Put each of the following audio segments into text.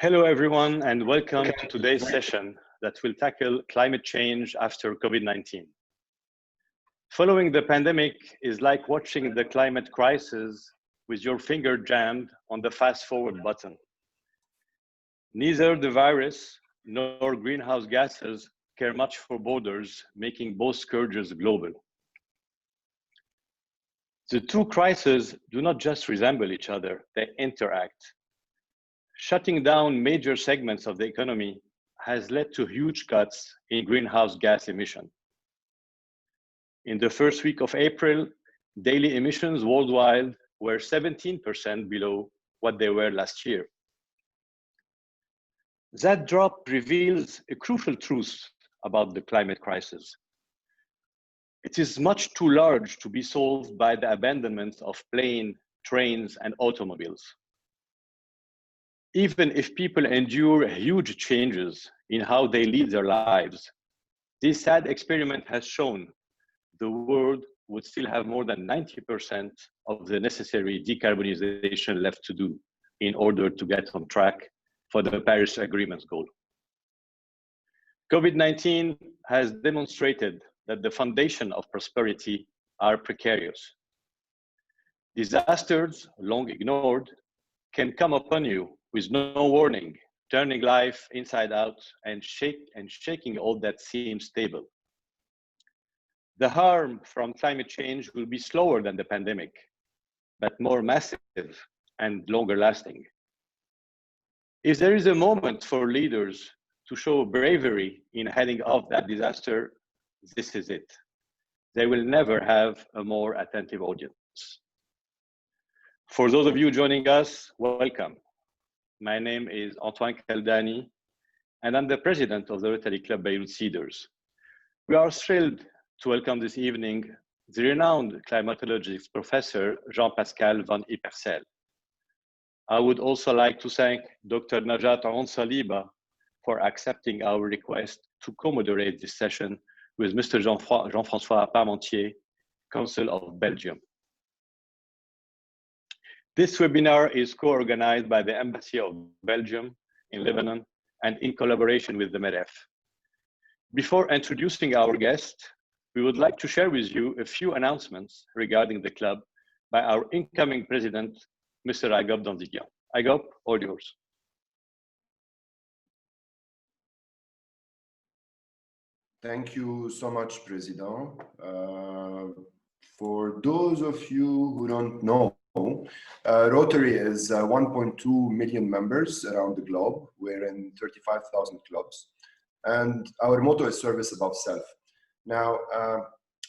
Hello, everyone, and welcome to today's session that will tackle climate change after COVID-19. Following the pandemic is like watching the climate crisis with your finger jammed on the fast forward button. Neither the virus nor greenhouse gases care much for borders, making both scourges global. The two crises do not just resemble each other, they interact. Shutting down major segments of the economy has led to huge cuts in greenhouse gas emission. In the first week of April, daily emissions worldwide were 17% below what they were last year. That drop reveals a crucial truth about the climate crisis. It is much too large to be solved by the abandonment of planes, trains, and automobiles. Even if people endure huge changes in how they lead their lives, this sad experiment has shown the world would still have more than 90% of the necessary decarbonization left to do in order to get on track for the Paris Agreement's goal. COVID-19 has demonstrated that the foundation of prosperity are precarious. Disasters, long ignored, can come upon you with no warning, turning life inside out and shaking all that seems stable. The harm from climate change will be slower than the pandemic, but more massive and longer lasting. If there is a moment for leaders to show bravery in heading off that disaster, this is it. They will never have a more attentive audience. For those of you joining us, welcome. My name is Antoine Caldani, and I'm the president of the Rotary Club Beirut Cedars. We are thrilled to welcome this evening the renowned climatologist professor Jean-Pascal van Ypersele. I would also like to thank Dr. Najat Saliba for accepting our request to co-moderate this session with Mr. Jean-François Parmentier, Consul of Belgium. This webinar is co-organized by the Embassy of Belgium in Lebanon and in collaboration with the MEDEF. Before introducing our guest, we would like to share with you a few announcements regarding the club by our incoming president, Mr. Agop Danzigian. Agop, all yours. Thank you so much, President. For those of you who don't know, Rotary is 1.2 million members around the globe. We're in 35,000 clubs. And our motto is service above self. Now,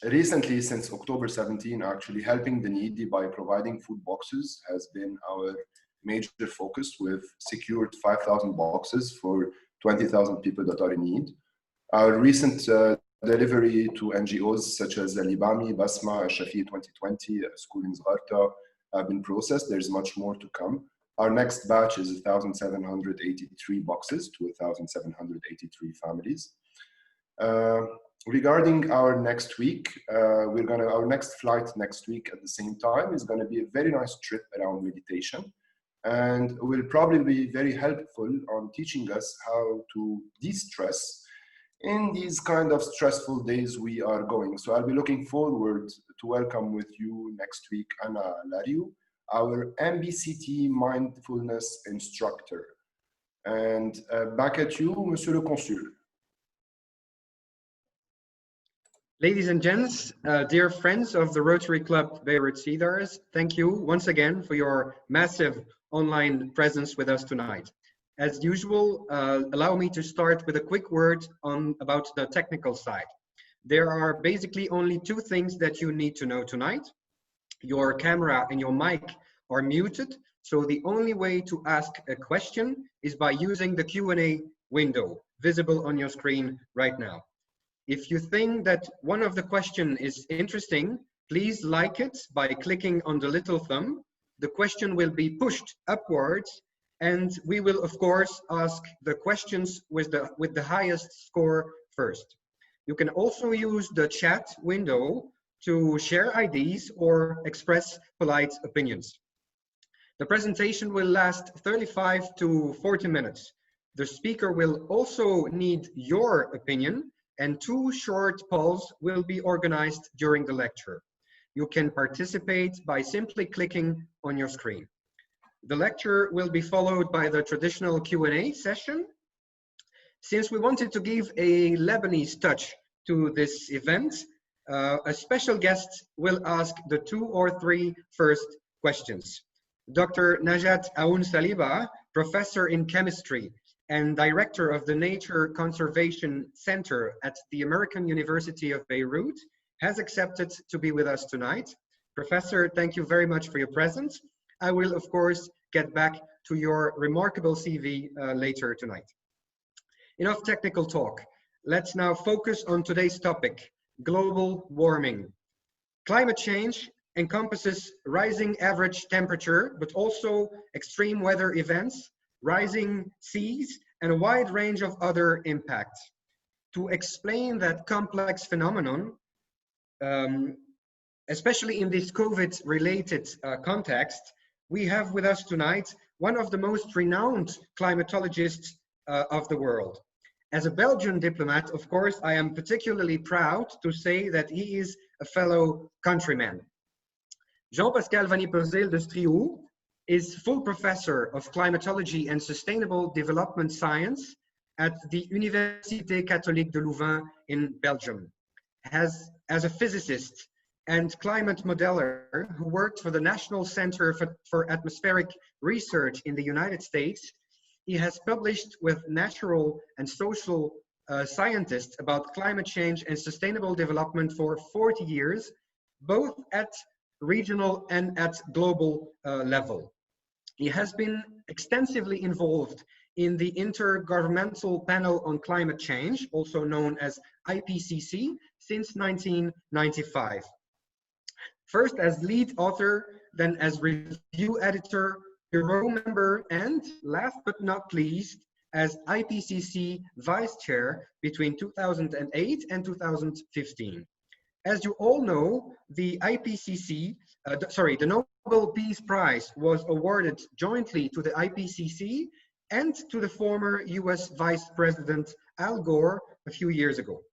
recently, since October 17, actually helping the needy by providing food boxes has been our major focus. We've secured 5,000 boxes for 20,000 people that are in need. Our recent delivery to NGOs such as Libami, Basma, Shafi 2020, School in Zgharta have been processed. There's much more to come. Our next batch is 1,783 boxes to 1,783 families. Regarding our next week, our next flight next week at the same time is going to be a very nice trip around meditation, and will probably be very helpful on teaching us how to de-stress in these kind of stressful days we are going. So I'll be looking forward to welcome with you next week Anna Lariou, our MBCT mindfulness instructor. And back at you, Monsieur le Consul. Ladies and gents, dear friends of the Rotary Club Beirut Cedars, thank you once again for your massive online presence with us tonight. As usual, allow me to start with a quick word about the technical side. There are basically only two things that you need to know tonight. Your camera and your mic are muted, so the only way to ask a question is by using the Q&A window visible on your screen right now. If you think that one of the questions is interesting, please like it by clicking on the little thumb. The question will be pushed upwards, and we will, of course, ask the questions with the highest score first. You can also use the chat window to share ideas or express polite opinions. The presentation will last 35 to 40 minutes. The speaker will also need your opinion, and 2 short polls will be organized during the lecture. You can participate by simply clicking on your screen. The lecture will be followed by the traditional Q&A session. Since we wanted to give a Lebanese touch to this event, a special guest will ask the 2 or 3 first questions. Dr. Najat Aoun Saliba, professor in chemistry and director of the Nature Conservation Center at the American University of Beirut, has accepted to be with us tonight. Professor, thank you very much for your presence. I will, of course, get back to your remarkable CV later tonight. Enough technical talk. Let's now focus on today's topic, global warming. Climate change encompasses rising average temperature, but also extreme weather events, rising seas, and a wide range of other impacts. To explain that complex phenomenon, especially in this COVID-related context, we have with us tonight one of the most renowned climatologists of the world. As a Belgian diplomat, of course, I am particularly proud to say that he is a fellow countryman. Jean-Pascal van Ypersele de Striou is full professor of climatology and sustainable development science at the Université Catholique de Louvain in Belgium. As a physicist and climate modeler who worked for the National Center for Atmospheric Research in the United States, he has published with natural and social scientists about climate change and sustainable development for 40 years, both at regional and at global level. He has been extensively involved in the Intergovernmental Panel on Climate Change, also known as IPCC, since 1995. First as lead author, then as review editor, bureau member, and last but not least, as IPCC vice chair between 2008 and 2015. As you all know, the IPCC, the Nobel Peace Prize was awarded jointly to the IPCC and to the former US Vice President Al Gore a few years ago.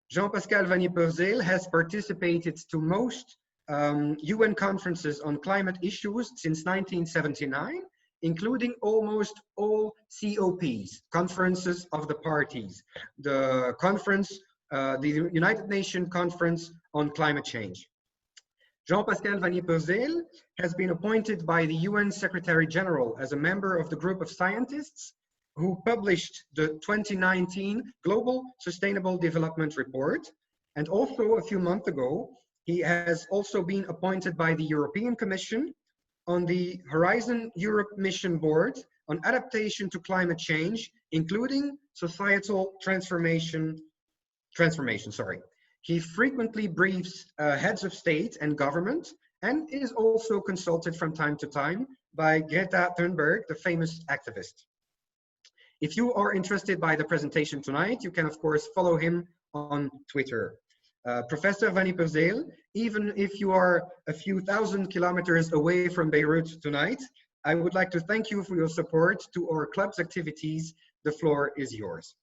Jean-Pascal van Ypersele has participated to most UN conferences on climate issues since 1979, including almost all COPs, conferences of the parties, the conference, the United Nations Conference on Climate Change. Jean-Pascal van Ypersele has been appointed by the UN Secretary General as a member of the group of scientists who published the 2019 Global Sustainable Development Report. And also a few months ago, he has also been appointed by the European Commission on the Horizon Europe Mission Board on adaptation to climate change, including societal transformation. He frequently briefs heads of state and government and is also consulted from time to time by Greta Thunberg, the famous activist. If you are interested by the presentation tonight, you can of course follow him on Twitter. Professor van Ypersele, even if you are a few thousand kilometers away from Beirut tonight, I would like to thank you for your support to our club's activities. The floor is yours.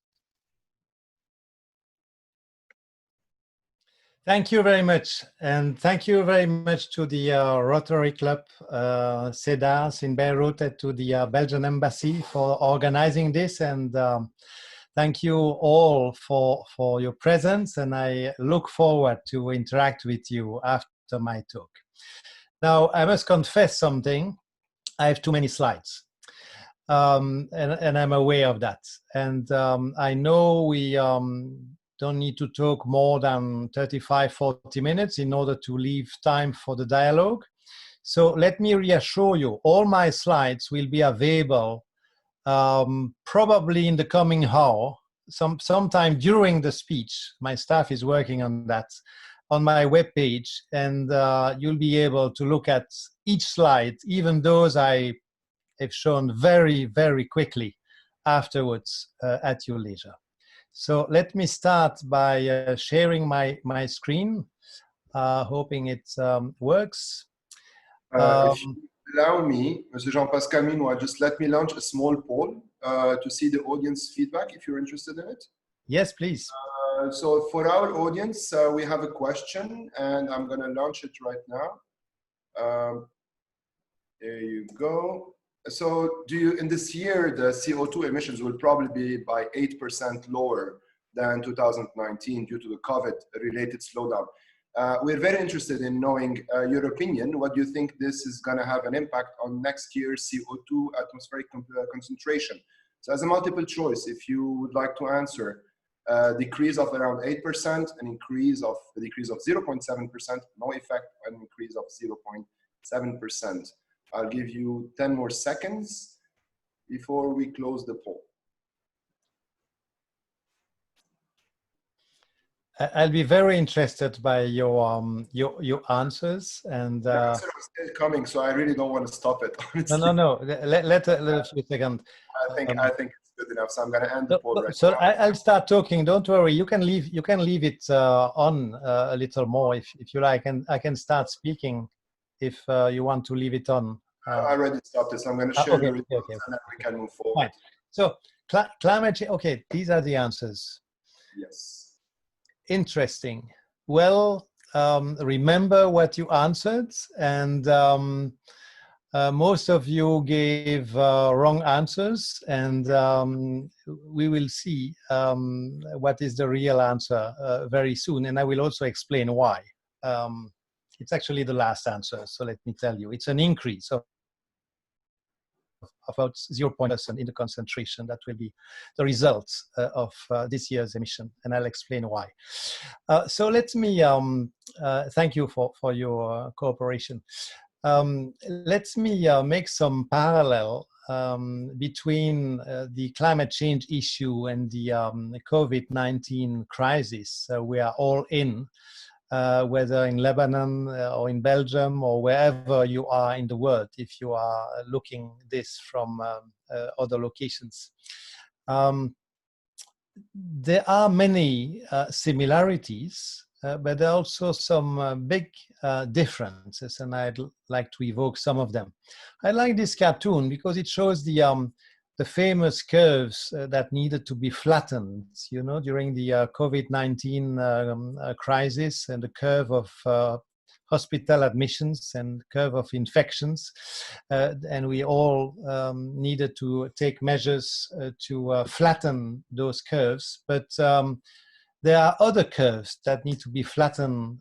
Thank you very much, and thank you very much to the Rotary Club CEDAS in Beirut and to the Belgian Embassy for organizing this, and thank you all for your presence, and I look forward to interact with you after my talk. Now, I must confess something. I have too many slides, and I'm aware of that, and I know we don't need to talk more than 35-40 minutes in order to leave time for the dialogue. So let me reassure you, all my slides will be available probably in the coming hour, sometime during the speech. My staff is working on that on my webpage, and you'll be able to look at each slide, even those I have shown very, very quickly afterwards at your leisure. So let me start by sharing my screen, hoping it works. If you allow me, Mr. Jean-Pascal, meanwhile, just let me launch a small poll to see the audience feedback if you're interested in it. Yes, please. So for our audience, we have a question, and I'm going to launch it right now. There you go. So in this year, the CO2 emissions will probably be by 8% lower than 2019 due to the COVID-related slowdown. We're very interested in knowing your opinion. What do you think this is going to have an impact on next year's CO2 atmospheric concentration? So as a multiple choice, if you would like to answer, decrease of around 8%, a decrease of 0.7%, no effect, an increase of 0.7%. I'll give you 10 more seconds before we close the poll. I'll be very interested by your answers, and The answer is still coming, so I really don't want to stop it. Honestly. no. Let a few seconds. I think it's good enough. So I'm going to end the poll right so now. I'll start talking. Don't worry. You can leave it on a little more if you like, and I can start speaking if you want to leave it on. I already stopped this. I'm going to share the results, okay. and then we can move forward. Fine. So climate change. Okay, these are the answers. Yes. Interesting. Well, remember what you answered, and most of you gave wrong answers, and we will see what is the real answer very soon, and I will also explain why. It's actually the last answer, so let me tell you. It's an increase of about 0.1% in the concentration. That will be the results of this year's emission, and I'll explain why. So let me thank you for your cooperation. Let me make some parallel between the climate change issue and the COVID-19 crisis we are all in. Whether in Lebanon or in Belgium or wherever you are in the world, if you are looking this from other locations. There are many similarities, but there are also some big differences, and I'd like to evoke some of them. I like this cartoon because it shows the famous curves that needed to be flattened, you know, during the COVID-19 crisis, and the curve of hospital admissions and curve of infections. And we all needed to take measures to flatten those curves. But there are other curves that need to be flattened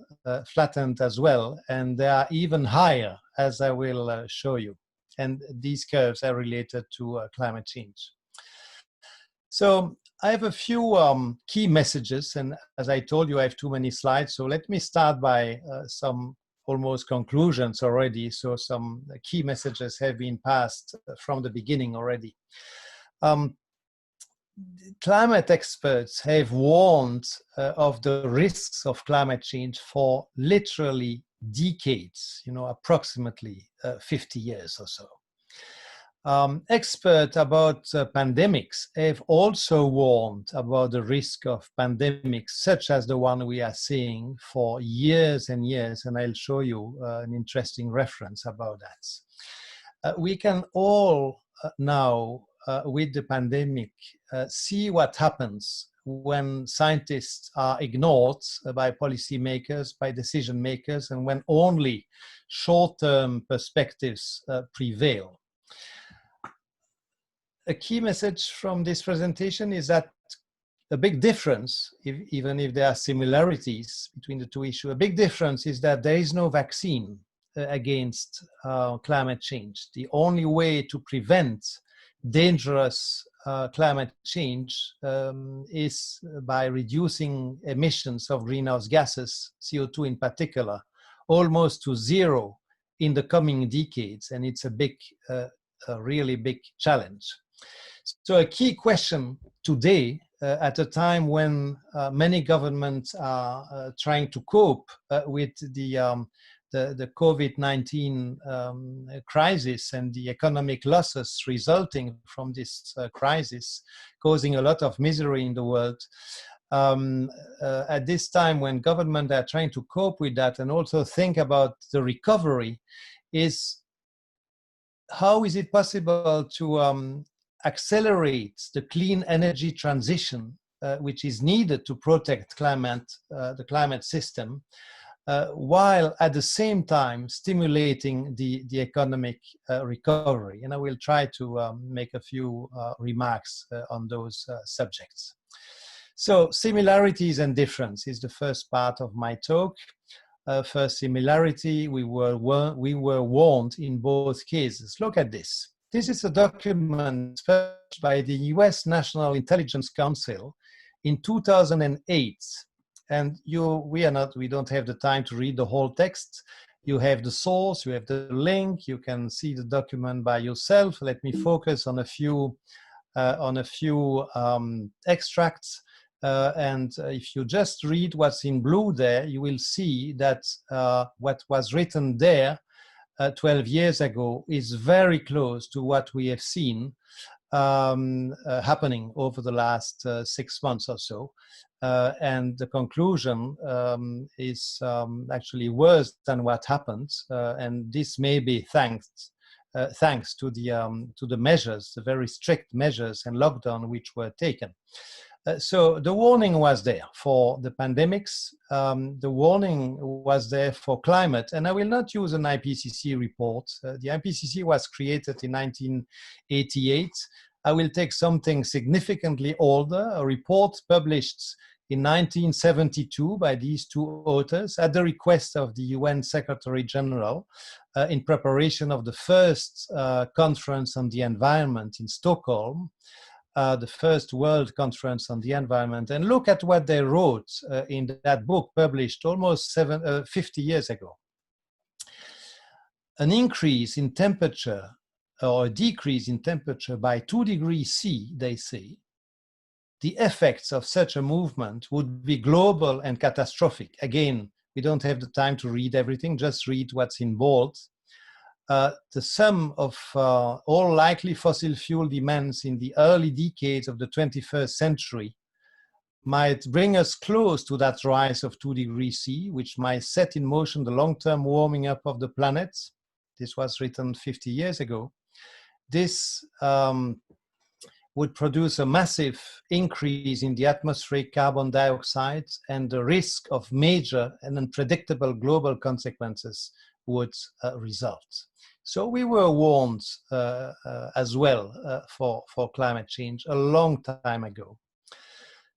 as well, and they are even higher, as I will show you. And these curves are related to climate change. So I have a few key messages, and as I told you, I have too many slides. So let me start by some almost conclusions already. So some key messages have been passed from the beginning already. Climate experts have warned of the risks of climate change for literally decades, you know, approximately 50 years or so. Experts about pandemics have also warned about the risk of pandemics, such as the one we are seeing for years and years, and I'll show you an interesting reference about that. We can all now, with the pandemic, see what happens when scientists are ignored by policymakers, by decision makers, and when only short-term perspectives prevail. A key message from this presentation is that a big difference, even if there are similarities between the two issues, a big difference is that there is no vaccine against climate change. The only way to prevent dangerous climate change is by reducing emissions of greenhouse gases, CO2 in particular, almost to zero in the coming decades, and it's a really big challenge. So a key question today, at a time when many governments are trying to cope with the COVID-19 crisis and the economic losses resulting from this crisis, causing a lot of misery in the world. At this time when governments are trying to cope with that and also think about the recovery, is how is it possible to accelerate the clean energy transition which is needed to protect the climate system, while at the same time stimulating the economic recovery? And I will try to make a few remarks on those subjects. So similarities and difference is the first part of my talk. First similarity, we were warned in both cases. Look at this. This is a document published by the US National Intelligence Council in 2008. And we don't have the time to read the whole text. You have the source, you have the link, you can see the document by yourself. Let me focus on a few extracts. And if you just read what's in blue there, you will see that what was written there 12 years ago is very close to what we have seen happening over the last 6 months or so. And the conclusion is actually worse than what happened. And this may be thanks to the measures, the very strict measures and lockdown which were taken. So the warning was there for the pandemics, the warning was there for climate, and I will not use an IPCC report. The IPCC was created in 1988. I will take something significantly older, a report published in 1972 by these two authors at the request of the UN Secretary General in preparation of the first conference on the environment in Stockholm. The first World Conference on the Environment, and look at what they wrote in that book published almost 50 years ago. An increase in temperature or a decrease in temperature by 2 degrees C, they say, the effects of such a movement would be global and catastrophic. Again, we don't have the time to read everything, just read what's in bold. The sum of all likely fossil fuel demands in the early decades of the 21st century might bring us close to that rise of 2 degrees C, which might set in motion the long-term warming up of the planet. This was written 50 years ago. This would produce a massive increase in the atmospheric carbon dioxide, and the risk of major and unpredictable global consequences would result. So we were warned as well for climate change a long time ago.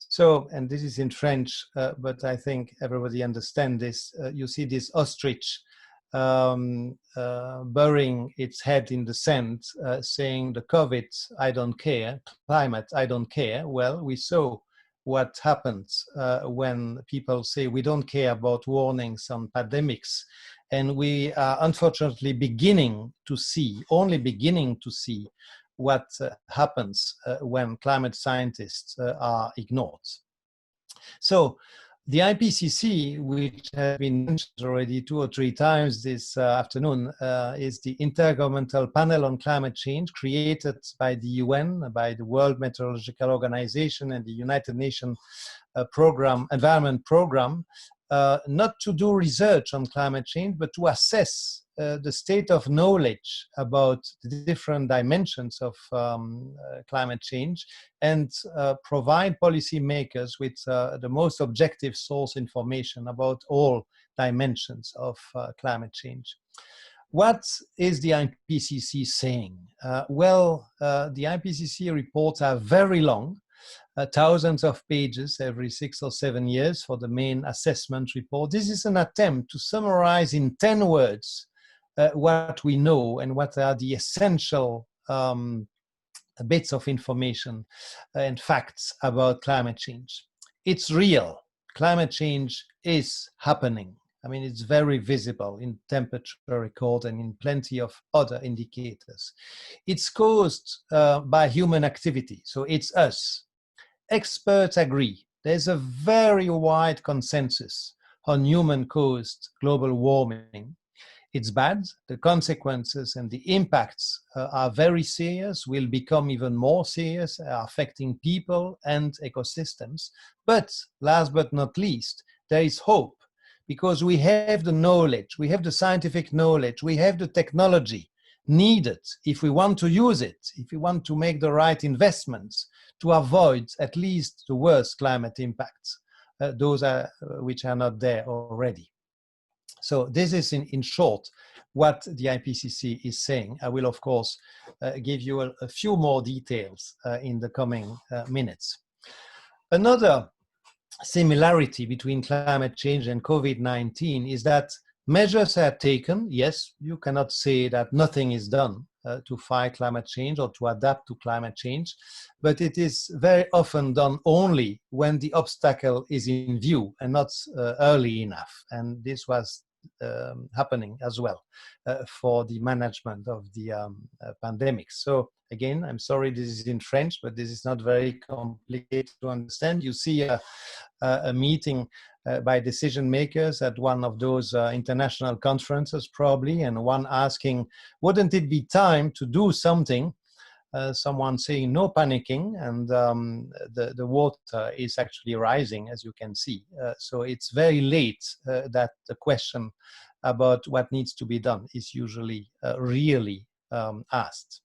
So, and this is in French, but I think everybody understands this. You see this ostrich burying its head in the sand, saying the COVID, I don't care, climate, I don't care. Well, we saw what happens when people say we don't care about warnings on pandemics. And we are unfortunately only beginning to see what happens when climate scientists are ignored. So the IPCC, which has been mentioned already 2 or 3 times this afternoon, is the Intergovernmental Panel on Climate Change created by the UN, by the World Meteorological Organization and the United Nations Environment Program, not to do research on climate change, but to assess the state of knowledge about the different dimensions of climate change and provide policymakers with the most objective source information about all dimensions of climate change. What is the IPCC saying? Well, the IPCC reports are very long, thousands of pages every 6 or 7 years for the main assessment report. This is an attempt to summarize in 10 words what we know and what are the essential bits of information and facts about climate change. It's real. Climate change is happening. I mean, it's very visible in temperature record and in plenty of other indicators. It's caused by human activity, so it's us. Experts agree. There's a very wide consensus on human-caused global warming. It's bad. The consequences and the impacts are very serious, will become even more serious, affecting people and ecosystems. But last but not least, there is hope, because we have the knowledge, we have the scientific knowledge, we have the technology needed if we want to use it, if we want to make the right investments to avoid at least the worst climate impacts, those are, which are not there already. So this is in short what the IPCC is saying. I will of course give you a few more details in the coming minutes. Another similarity between climate change and COVID-19 is that measures are taken. Yes, you cannot say that nothing is done to fight climate change or to adapt to climate change, but it is very often done only when the obstacle is in view and not early enough. And this was happening as well for the management of the pandemic. So again, I'm sorry this is in French, but this is not very complicated to understand. You see a meeting by decision makers at one of those international conferences probably, and one asking, wouldn't it be time to do something? Someone saying no panicking, and the water is actually rising, as you can see. So it's very late that the question about what needs to be done is usually really asked.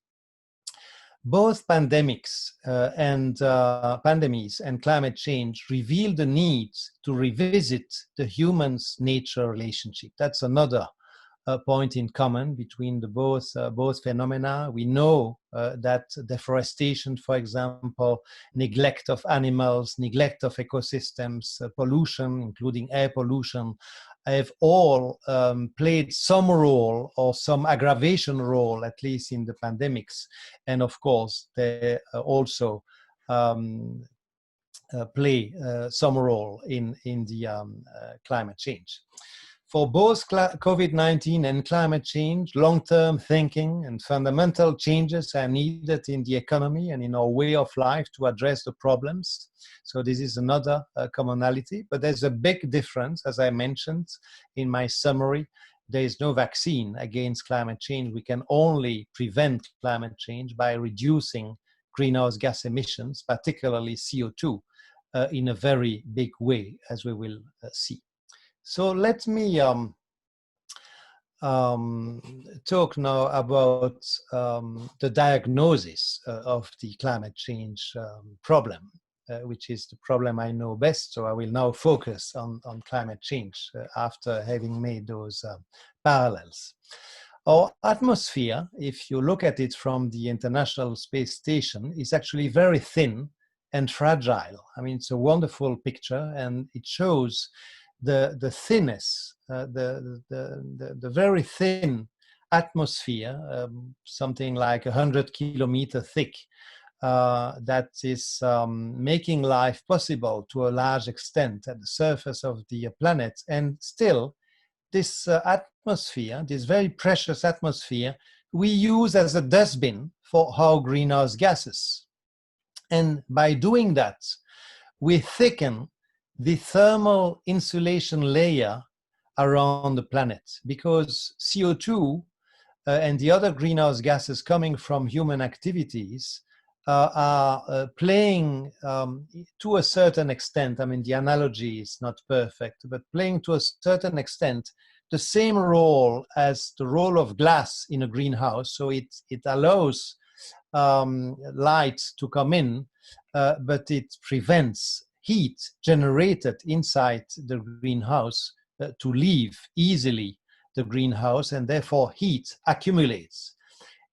Both pandemics and pandemics and climate change reveal the need to revisit the human-nature relationship. That's another point in common between the both phenomena. We know that deforestation, for example, neglect of animals, neglect of ecosystems, pollution, including air pollution, have all played some role or some aggravation role, at least in the pandemics. And of course, they also play some role in the climate change. For both COVID-19 and climate change, long-term thinking and fundamental changes are needed in the economy and in our way of life to address the problems. So this is another commonality, but there's a big difference, as I mentioned in my summary. There is no vaccine against climate change. We can only prevent climate change by reducing greenhouse gas emissions, particularly CO2, in a very big way, as we will see. So let me talk now about the diagnosis of the climate change problem, which is the problem I know best. So I will now focus on climate change after having made those parallels. Our atmosphere, if you look at it from the International Space Station, is actually very thin and fragile. I mean, it's a wonderful picture, and it shows the thinness, the very thin atmosphere, something like 100 kilometers thick, that is making life possible to a large extent at the surface of the planet. And still, this atmosphere, this very precious atmosphere, we use as a dustbin for our greenhouse gases. And by doing that, we thicken the thermal insulation layer around the planet, because CO2 and the other greenhouse gases coming from human activities are playing to a certain extent, I mean the analogy is not perfect, but playing to a certain extent the same role as the role of glass in a greenhouse. So it allows light to come in, but it prevents heat generated inside the greenhouse to leave easily the greenhouse, and therefore heat accumulates.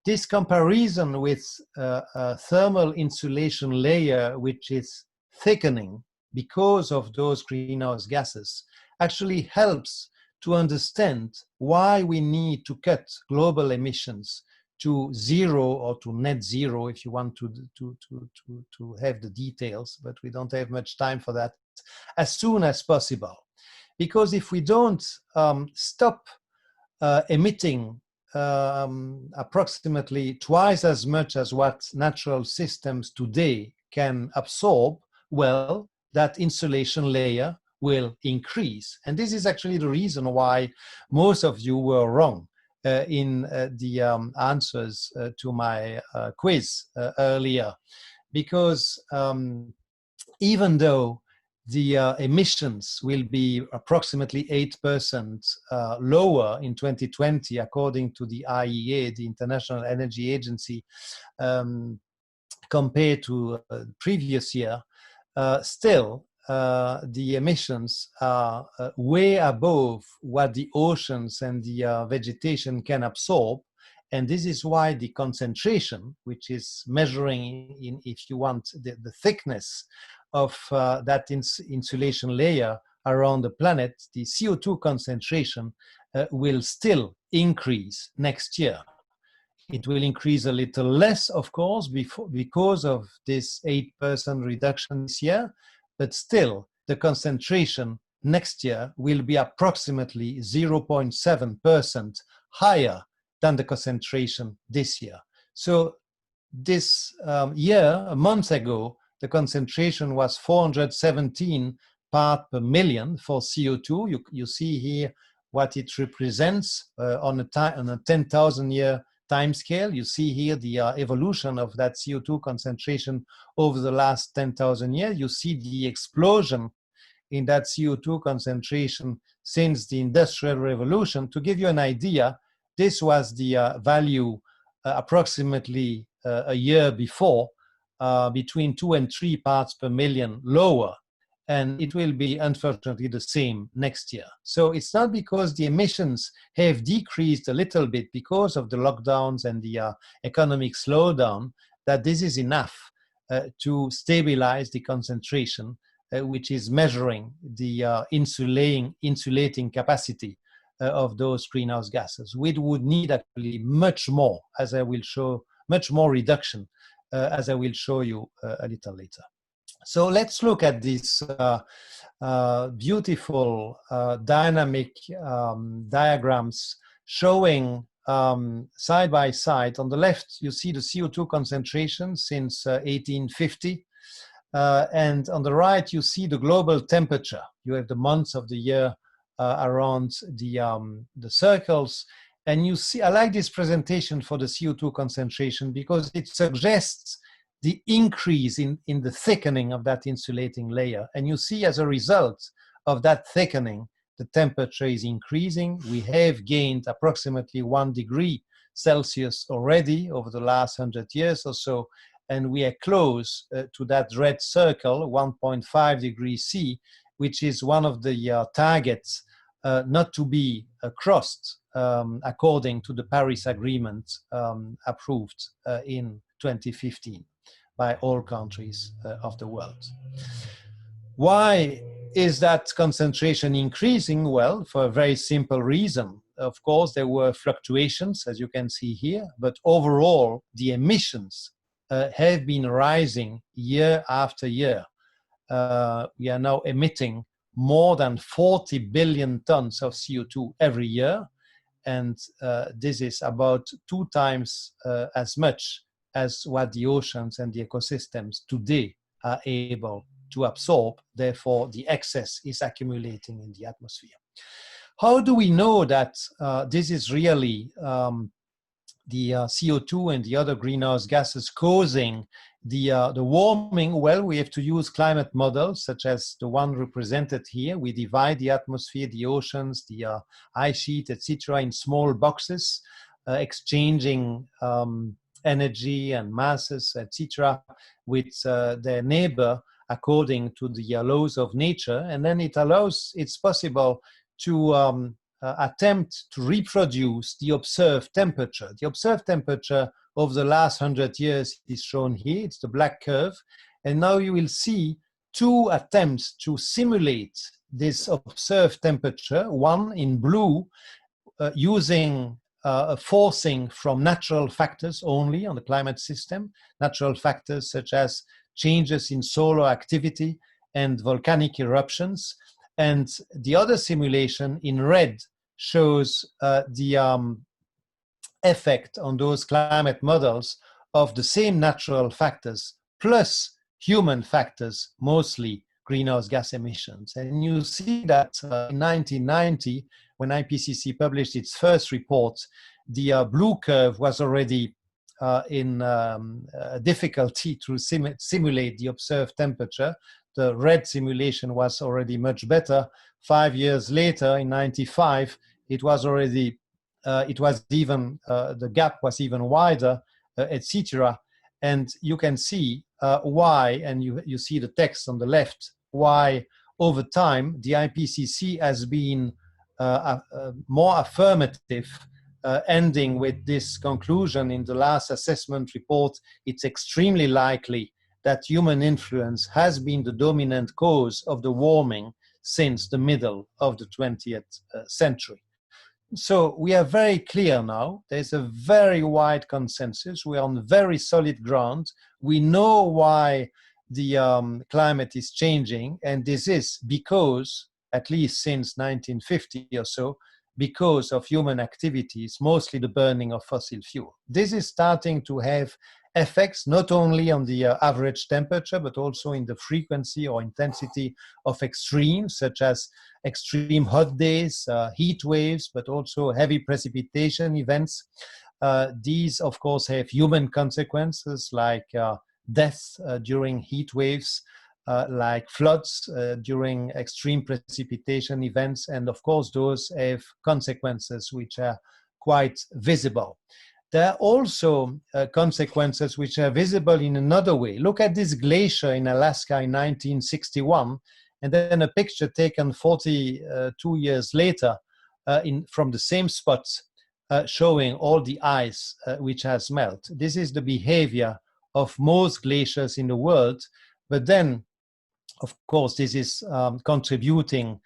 This comparison with a thermal insulation layer which is thickening because of those greenhouse gases actually helps to understand why we need to cut global emissions to zero or to net zero, if you want to have the details, but we don't have much time for that, as soon as possible. Because if we don't stop emitting approximately twice as much as what natural systems today can absorb, well, that insulation layer will increase. And this is actually the reason why most of you were wrong in the answers to my quiz earlier, because even though the emissions will be approximately 8% lower in 2020, according to the IEA, the International Energy Agency, compared to previous year, still the emissions are way above what the oceans and the vegetation can absorb. And this is why the concentration, which is measuring in, if you want, the thickness of that insulation layer around the planet, the CO2 concentration will still increase next year. It will increase a little less, of course, because of this 8% reduction this year, but still the concentration next year will be approximately 0.7% higher than the concentration this year. So this year, a month ago, the concentration was 417 parts per million for CO2. You see here what it represents on a 10,000 year time scale. You see here the evolution of that CO2 concentration over the last 10,000 years. You see the explosion in that CO2 concentration since the Industrial Revolution. To give you an idea, this was the value approximately a year before, between 2 and 3 parts per million lower. And it will be, unfortunately, the same next year. So it's not because the emissions have decreased a little bit because of the lockdowns and the economic slowdown that this is enough to stabilize the concentration, which is measuring the insulating capacity of those greenhouse gases. We would need actually much more, as I will show, much more reduction, as I will show you a little later. So let's look at these beautiful dynamic diagrams showing side by side. On the left, you see the CO2 concentration since 1850. And on the right, you see the global temperature. You have the months of the year around the circles. And you see, I like this presentation for the CO2 concentration because it suggests the increase in the thickening of that insulating layer. And you see, as a result of that thickening, the temperature is increasing. We have gained approximately 1 degree Celsius already over the last 100 years or so. And we are close to that red circle, 1.5 degrees C, which is one of the targets not to be crossed according to the Paris Agreement approved in 2015 by all countries of the world. Why is that concentration increasing? Well, for a very simple reason. Of course, there were fluctuations, as you can see here, but overall, the emissions have been rising year after year. We are now emitting more than 40 billion tons of CO2 every year, and this is about 2 times as much as what the oceans and the ecosystems today are able to absorb. Therefore, the excess is accumulating in the atmosphere. How do we know that this is really the CO2 and the other greenhouse gases causing the warming? Well, we have to use climate models such as the one represented here. We divide the atmosphere, the oceans, the ice sheet, etc., in small boxes, exchanging energy and masses, etc., with their neighbor according to the laws of nature. And then it's possible to attempt to reproduce the observed temperature. The observed temperature of the last 100 years is shown here. It's the black curve. And now you will see 2 attempts to simulate this observed temperature, one in blue, using forcing from natural factors only on the climate system, natural factors such as changes in solar activity and volcanic eruptions. And the other simulation in red shows the effect on those climate models of the same natural factors plus human factors, mostly greenhouse gas emissions. And you see that in 1990, when IPCC published its first report, the blue curve was already in difficulty to simulate the observed temperature. The red simulation was already much better. 5 years later, in '95, it was already, the gap was even wider, etc. And you can see why, and you see the text on the left, why over time the IPCC has been more affirmative, ending with this conclusion in the last assessment report. It's extremely likely that human influence has been the dominant cause of the warming since the middle of the 20th century. So we are very clear now. There's a very wide consensus. We're on very solid ground. We know why the climate is changing, and this is because, at least since 1950 or so, because of human activities, mostly the burning of fossil fuel. This is starting to have effects not only on the average temperature, but also in the frequency or intensity of extremes, such as extreme hot days, heat waves, but also heavy precipitation events. These, of course, have human consequences like death during heat waves, like floods during extreme precipitation events, and of course those have consequences which are quite visible. There are also consequences which are visible in another way. Look at this glacier in Alaska in 1961, and then a picture taken 42 years later from the same spot, showing all the ice which has melted. This is the behavior of most glaciers in the world, but then of course, this is contributing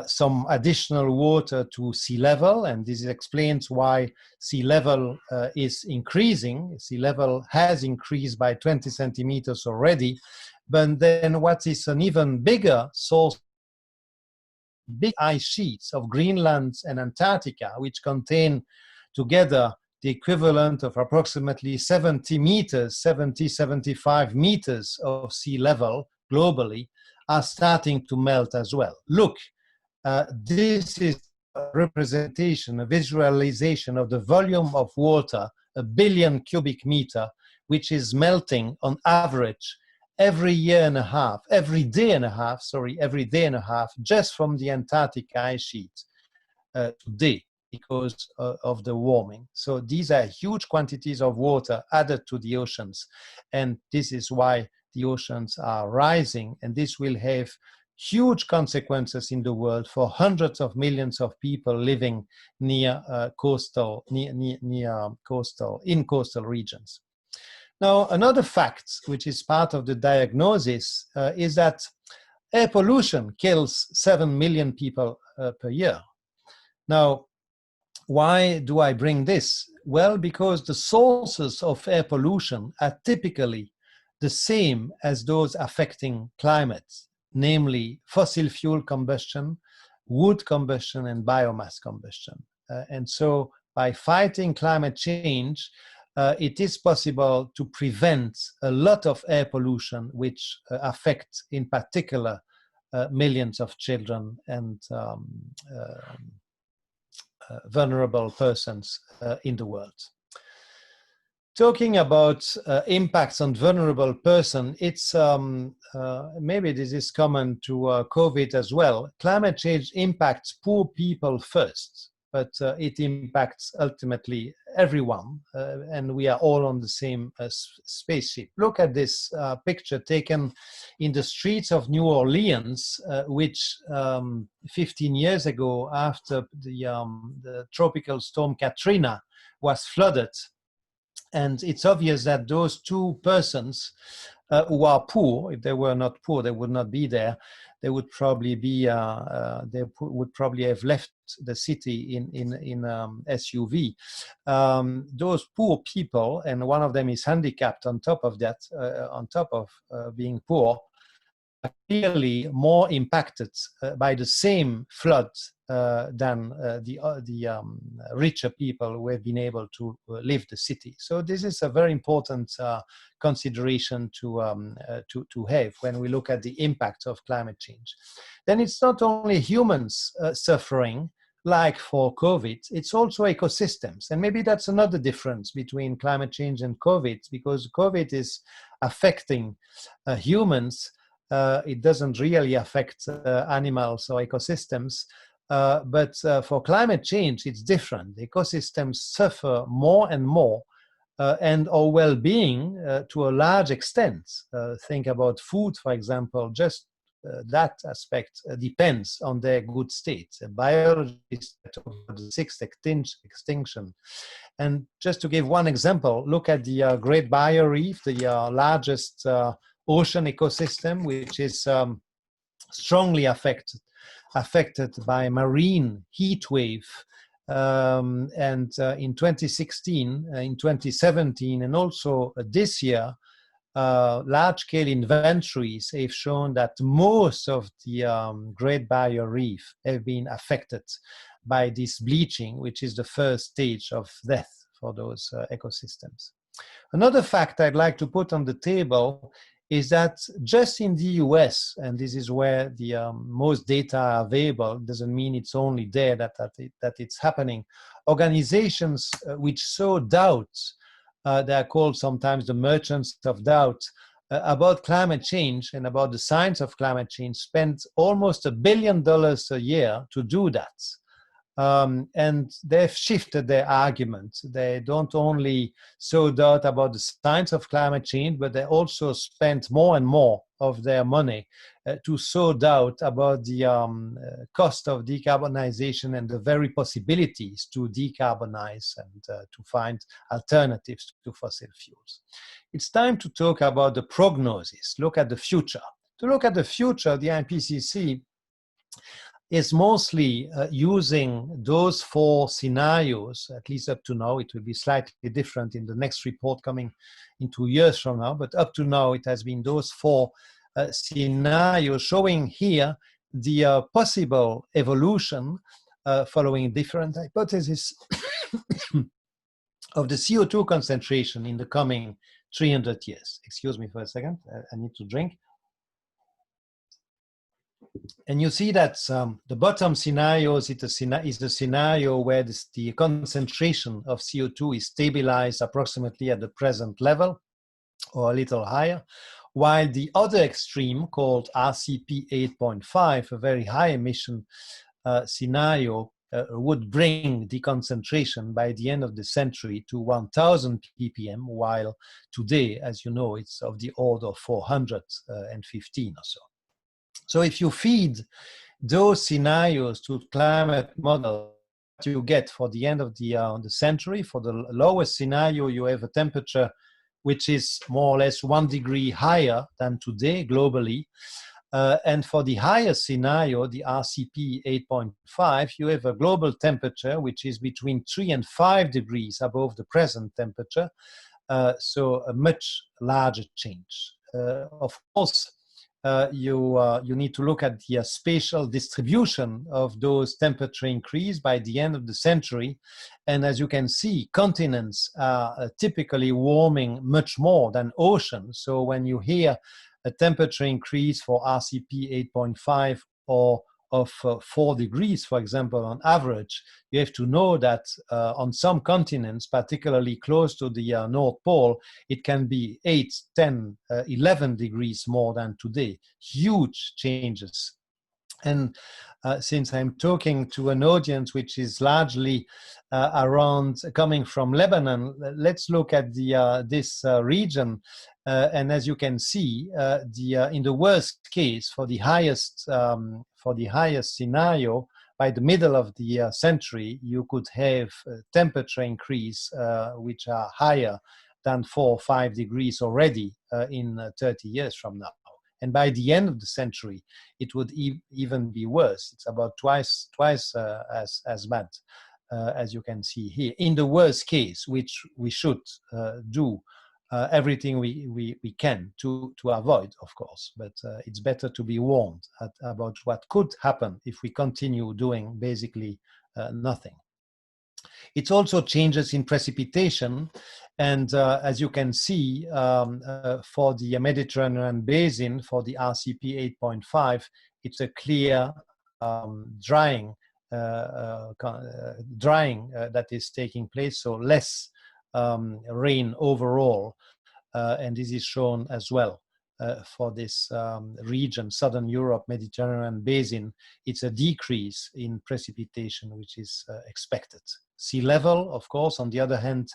some additional water to sea level, and this explains why sea level is increasing. Sea level has increased by 20 centimeters already, but then what is an even bigger source, big ice sheets of Greenland and Antarctica, which contain together the equivalent of approximately 70 meters, 75 meters of sea level globally, are starting to melt as well. Look, this is a representation, a visualization of the volume of water, 1 billion cubic meter, which is melting on average every day and a half, just from the Antarctic ice sheet today, because of the warming. So these are huge quantities of water added to the oceans, and this is why the oceans are rising, and this will have huge consequences in the world for hundreds of millions of people living near coastal regions. Now, another fact which is part of the diagnosis is that air pollution kills 7 million people per year. Now, why do I bring this? Well, because the sources of air pollution are typically the same as those affecting climate, namely fossil fuel combustion, wood combustion, and biomass combustion. And so by fighting climate change, it is possible to prevent a lot of air pollution which affect in particular millions of children and vulnerable persons in the world. Talking about impacts on vulnerable person, it's maybe this is common to COVID as well. Climate change impacts poor people first, but it impacts ultimately everyone, and we are all on the same spaceship. Look at this picture taken in the streets of New Orleans, which 15 years ago, after the tropical storm Katrina was flooded. And it's obvious that those two persons who are poor, if they were not poor, they would not be there. They would probably be, they would probably have left the city in SUV. Those poor people, and one of them is handicapped on top of that, on top of being poor, are clearly more impacted by the same flood than the richer people who have been able to leave the city. So this is a very important consideration to have when we look at the impact of climate change. Then it's not only humans suffering, like for COVID, it's also ecosystems. And maybe that's another difference between climate change and COVID, because COVID is affecting humans. It doesn't really affect animals or ecosystems. But for climate change, it's different. Ecosystems suffer more and more, and our well-being to a large extent. Think about food, for example. Just that aspect depends on their good state. Biologists talk about the sixth extinction. And just to give one example, look at the Great Barrier Reef, the largest ocean ecosystem, which is strongly affected by marine heat wave. And in 2016, in 2017, and also this year, large-scale inventories have shown that most of the Great Barrier Reef have been affected by this bleaching, which is the first stage of death for those ecosystems. Another fact I'd like to put on the table is that just in the US, and this is where the most data are available, doesn't mean it's only there that it's happening, organizations which sow doubt, they are called sometimes the merchants of doubt, about climate change and about the science of climate change, spend almost $1 billion a year to do that. And they've shifted their argument. They don't only sow doubt about the science of climate change, but they also spend more and more of their money to sow doubt about the cost of decarbonization and the very possibilities to decarbonize and to find alternatives to fossil fuels. It's time to talk about the prognosis, look at the future. To look at the future, the IPCC is mostly using those 4 scenarios, at least up to now. It will be slightly different in the next report coming in 2 years from now, but up to now it has been those 4 scenarios showing here the possible evolution following different hypotheses of the CO2 concentration in the coming 300 years. Excuse me for a second, I need to drink. And you see that the bottom scenario is the scenario where the concentration of CO2 is stabilized approximately at the present level or a little higher, while the other extreme, called RCP 8.5, a very high emission scenario, would bring the concentration by the end of the century to 1,000 ppm, while today, as you know, it's of the order of 415 or so. So if you feed those scenarios to climate model, what you get for the end of the century, for the lowest scenario, you have a temperature which is more or less 1 degree higher than today globally. And for the highest scenario, the RCP 8.5, you have a global temperature which is between 3 and 5 degrees above the present temperature. So a much larger change. Of course, you need to look at the spatial distribution of those temperature increase by the end of the century. And as you can see, continents are typically warming much more than oceans. So when you hear a temperature increase for RCP 8.5 or of 4 degrees, for example, on average, you have to know that on some continents, particularly close to the North Pole, it can be 8, 10, 11 degrees more than today. Huge changes. And since I'm talking to an audience which is largely coming from Lebanon, let's look at this region. And as you can see, in the worst case, for the highest scenario, by the middle of the century, you could have temperature increase which are higher than 4 or 5 degrees already in 30 years from now. And by the end of the century, it would even be worse. It's about twice as bad, as you can see here. In the worst case, which we should do everything we can to avoid, of course. But it's better to be warned about what could happen if we continue doing basically nothing. It's also changes in precipitation. And as you can see, for the Mediterranean basin, for the RCP 8.5, it's a clear drying drying that is taking place, so less rain overall, and this is shown as well for this region, Southern Europe, Mediterranean basin. It's a decrease in precipitation, which is expected. Sea level, of course, on the other hand,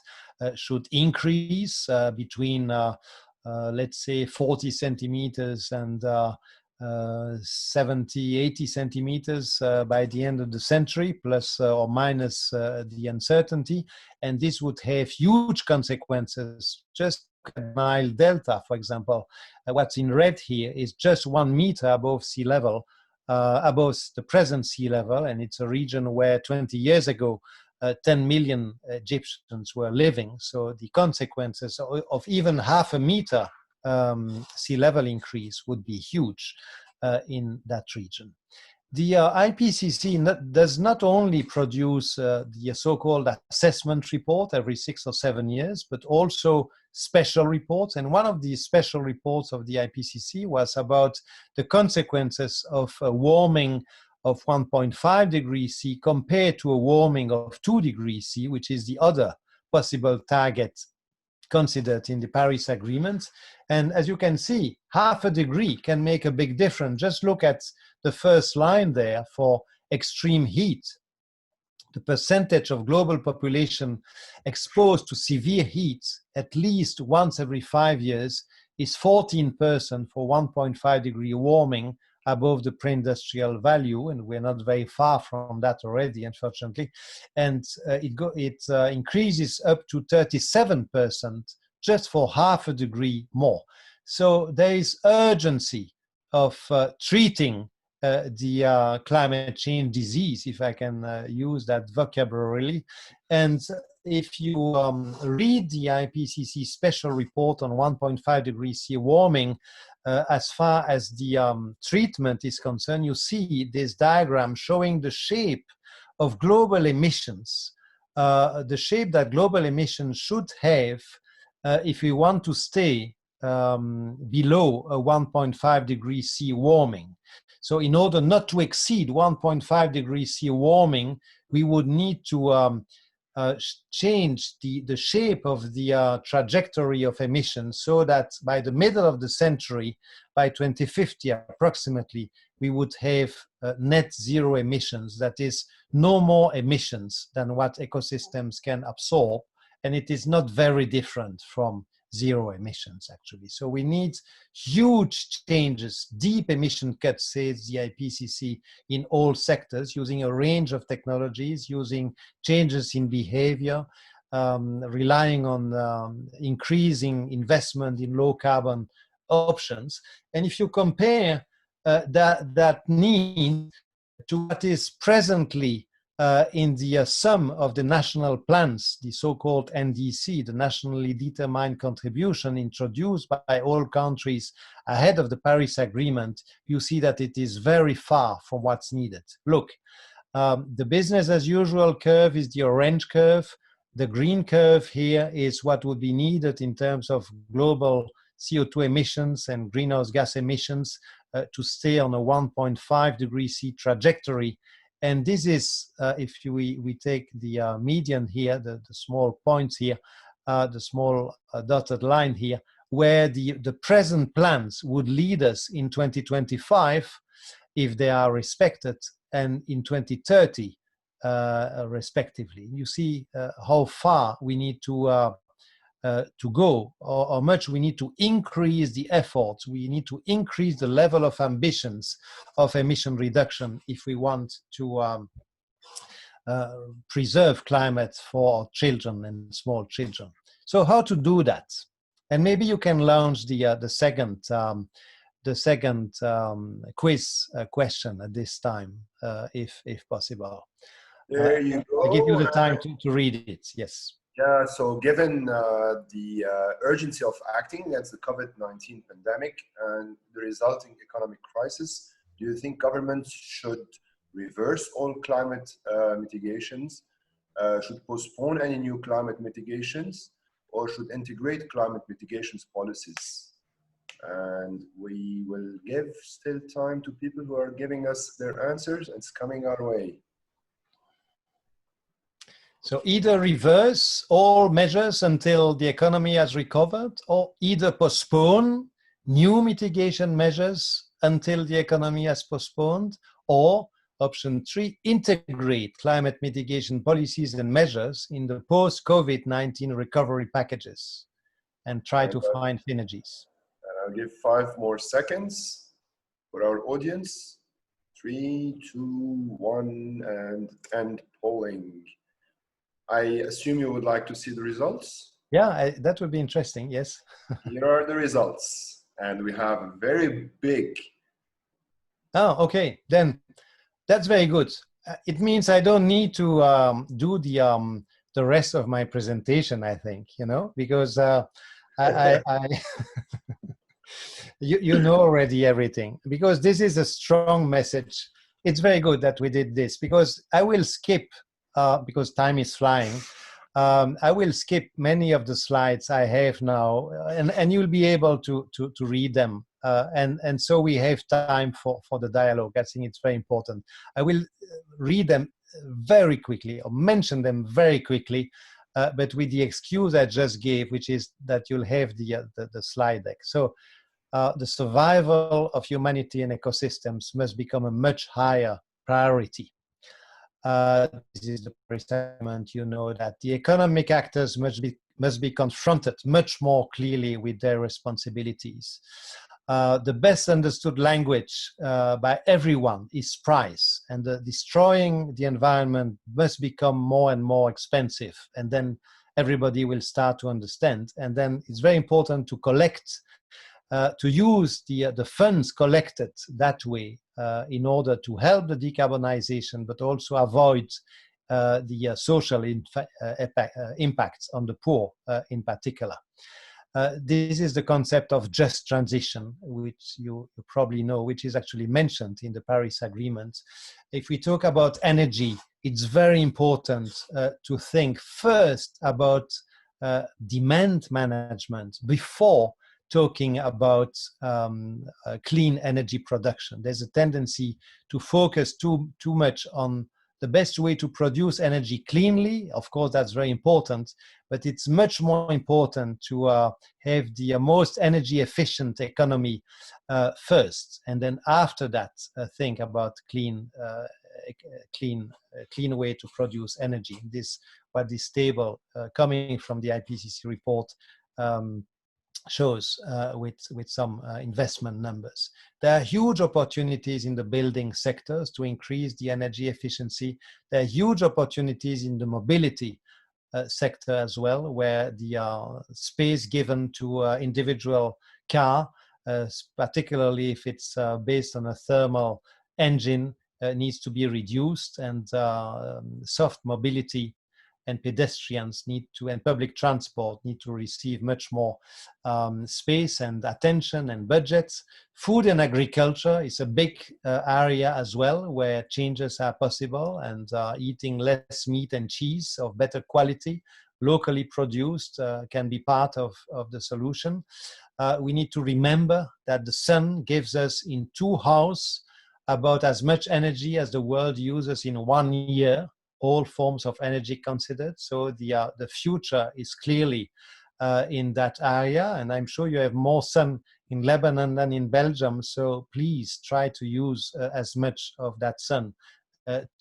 should increase between, let's say, 40 centimeters and 70, 80 centimeters by the end of the century, plus or minus the uncertainty. And this would have huge consequences. Just Nile Delta, for example, what's in red here is just 1 meter above sea level, above the present sea level. And it's a region where 20 years ago, 10 million Egyptians were living. So the consequences of even half a meter sea level increase would be huge in that region. The IPCC does not only produce the so-called assessment report every 6 or 7 years, but also special reports. And one of the special reports of the IPCC was about the consequences of a warming of 1.5 degrees C compared to a warming of 2 degrees C, which is the other possible target considered in the Paris Agreement. And as you can see, half a degree can make a big difference. Just look at the first line there for extreme heat. The percentage of global population exposed to severe heat at least once every 5 years is 14% for 1.5 degree warming above the pre-industrial value, and we're not very far from that already, unfortunately. And it increases up to 37% just for half a degree more. So there is urgency of treating the climate change disease, if I can use that vocabulary. And if you read the IPCC special report on 1.5 degrees C warming, as far as the treatment is concerned, you see this diagram showing the shape of global emissions, the shape that global emissions should have if we want to stay below a 1.5 degrees C warming. So in order not to exceed 1.5 degrees C warming, we would need to change the shape of the trajectory of emissions so that by the middle of the century, by 2050 approximately, we would have net zero emissions. That is, no more emissions than what ecosystems can absorb. And it is not very different from zero emissions, actually. So we need huge changes, deep emission cuts, says the IPCC, in all sectors, using a range of technologies, using changes in behavior, relying on increasing investment in low carbon options. And if you compare that need to what is presently in the sum of the national plans, the so-called NDC, the nationally determined contribution introduced by all countries ahead of the Paris Agreement, you see that it is very far from what's needed. Look, the business as usual curve is the orange curve. The green curve here is what would be needed in terms of global CO2 emissions and greenhouse gas emissions to stay on a 1.5 degrees C trajectory. And this is, if we take the median here, the small points here, the small dotted line here, where the present plans would lead us in 2025, if they are respected, and in 2030, respectively. You see how far we need to go, or how much we need to increase the efforts. We need to increase the level of ambitions of emission reduction if we want to preserve climate for children and small children. So how to do that? And maybe you can launch the second quiz question at this time, if possible. There you go. I give you the time to read it. Yes. Yeah, so given the urgency of acting against the COVID-19 pandemic and the resulting economic crisis, do you think governments should reverse all climate mitigations, should postpone any new climate mitigations, or should integrate climate mitigations policies? And we will give still time to people who are giving us their answers. It's coming our way. So either reverse all measures until the economy has recovered, or either postpone new mitigation measures until the economy has postponed, or option 3, integrate climate mitigation policies and measures in the post-COVID-19 recovery packages and try to find synergies. And I'll give 5 more seconds for our audience. 3, 2, 1, and end polling. I assume you would like to see the results? Yeah, that would be interesting, yes. Here are the results. And we have a very big. Oh, okay, then that's very good. It means I don't need to do the rest of my presentation, I think, you know, because you know already everything, because this is a strong message. It's very good that we did this, because I will skip, because time is flying, I will skip many of the slides I have now, and you'll be able to read them. And so we have time for the dialogue. I think it's very important. I will read them very quickly, or mention them very quickly, but with the excuse I just gave, which is that you'll have the slide deck. So the survival of humanity and ecosystems must become a much higher priority. This is the statement, you know, that the economic actors must be confronted much more clearly with their responsibilities. The best understood language by everyone is price, and destroying the environment must become more and more expensive, and then everybody will start to understand. And then it's very important to collect, to use the funds collected that way in order to help the decarbonization, but also avoid the social impacts on the poor in particular. This is the concept of just transition, which you probably know, which is actually mentioned in the Paris Agreement. If we talk about energy, it's very important to think first about demand management before talking about clean energy production. There's a tendency to focus too much on the best way to produce energy cleanly. Of course, that's very important, but it's much more important to have the most energy efficient economy first, and then after that think about clean way to produce energy. This what this table coming from the IPCC report shows with some investment numbers. There are huge opportunities in the building sectors to increase the energy efficiency. There are huge opportunities in the mobility sector as well, where the space given to individual car, particularly if it's based on a thermal engine, needs to be reduced, and soft mobility and pedestrians and public transport need to receive much more space and attention and budgets. Food and agriculture is a big area as well, where changes are possible, and eating less meat and cheese of better quality, locally produced, can be part of the solution. We need to remember that the sun gives us in 2 hours about as much energy as the world uses in 1 year, all forms of energy considered. So the future is clearly in that area, and I'm sure you have more sun in Lebanon than in Belgium, so please try to use as much of that sun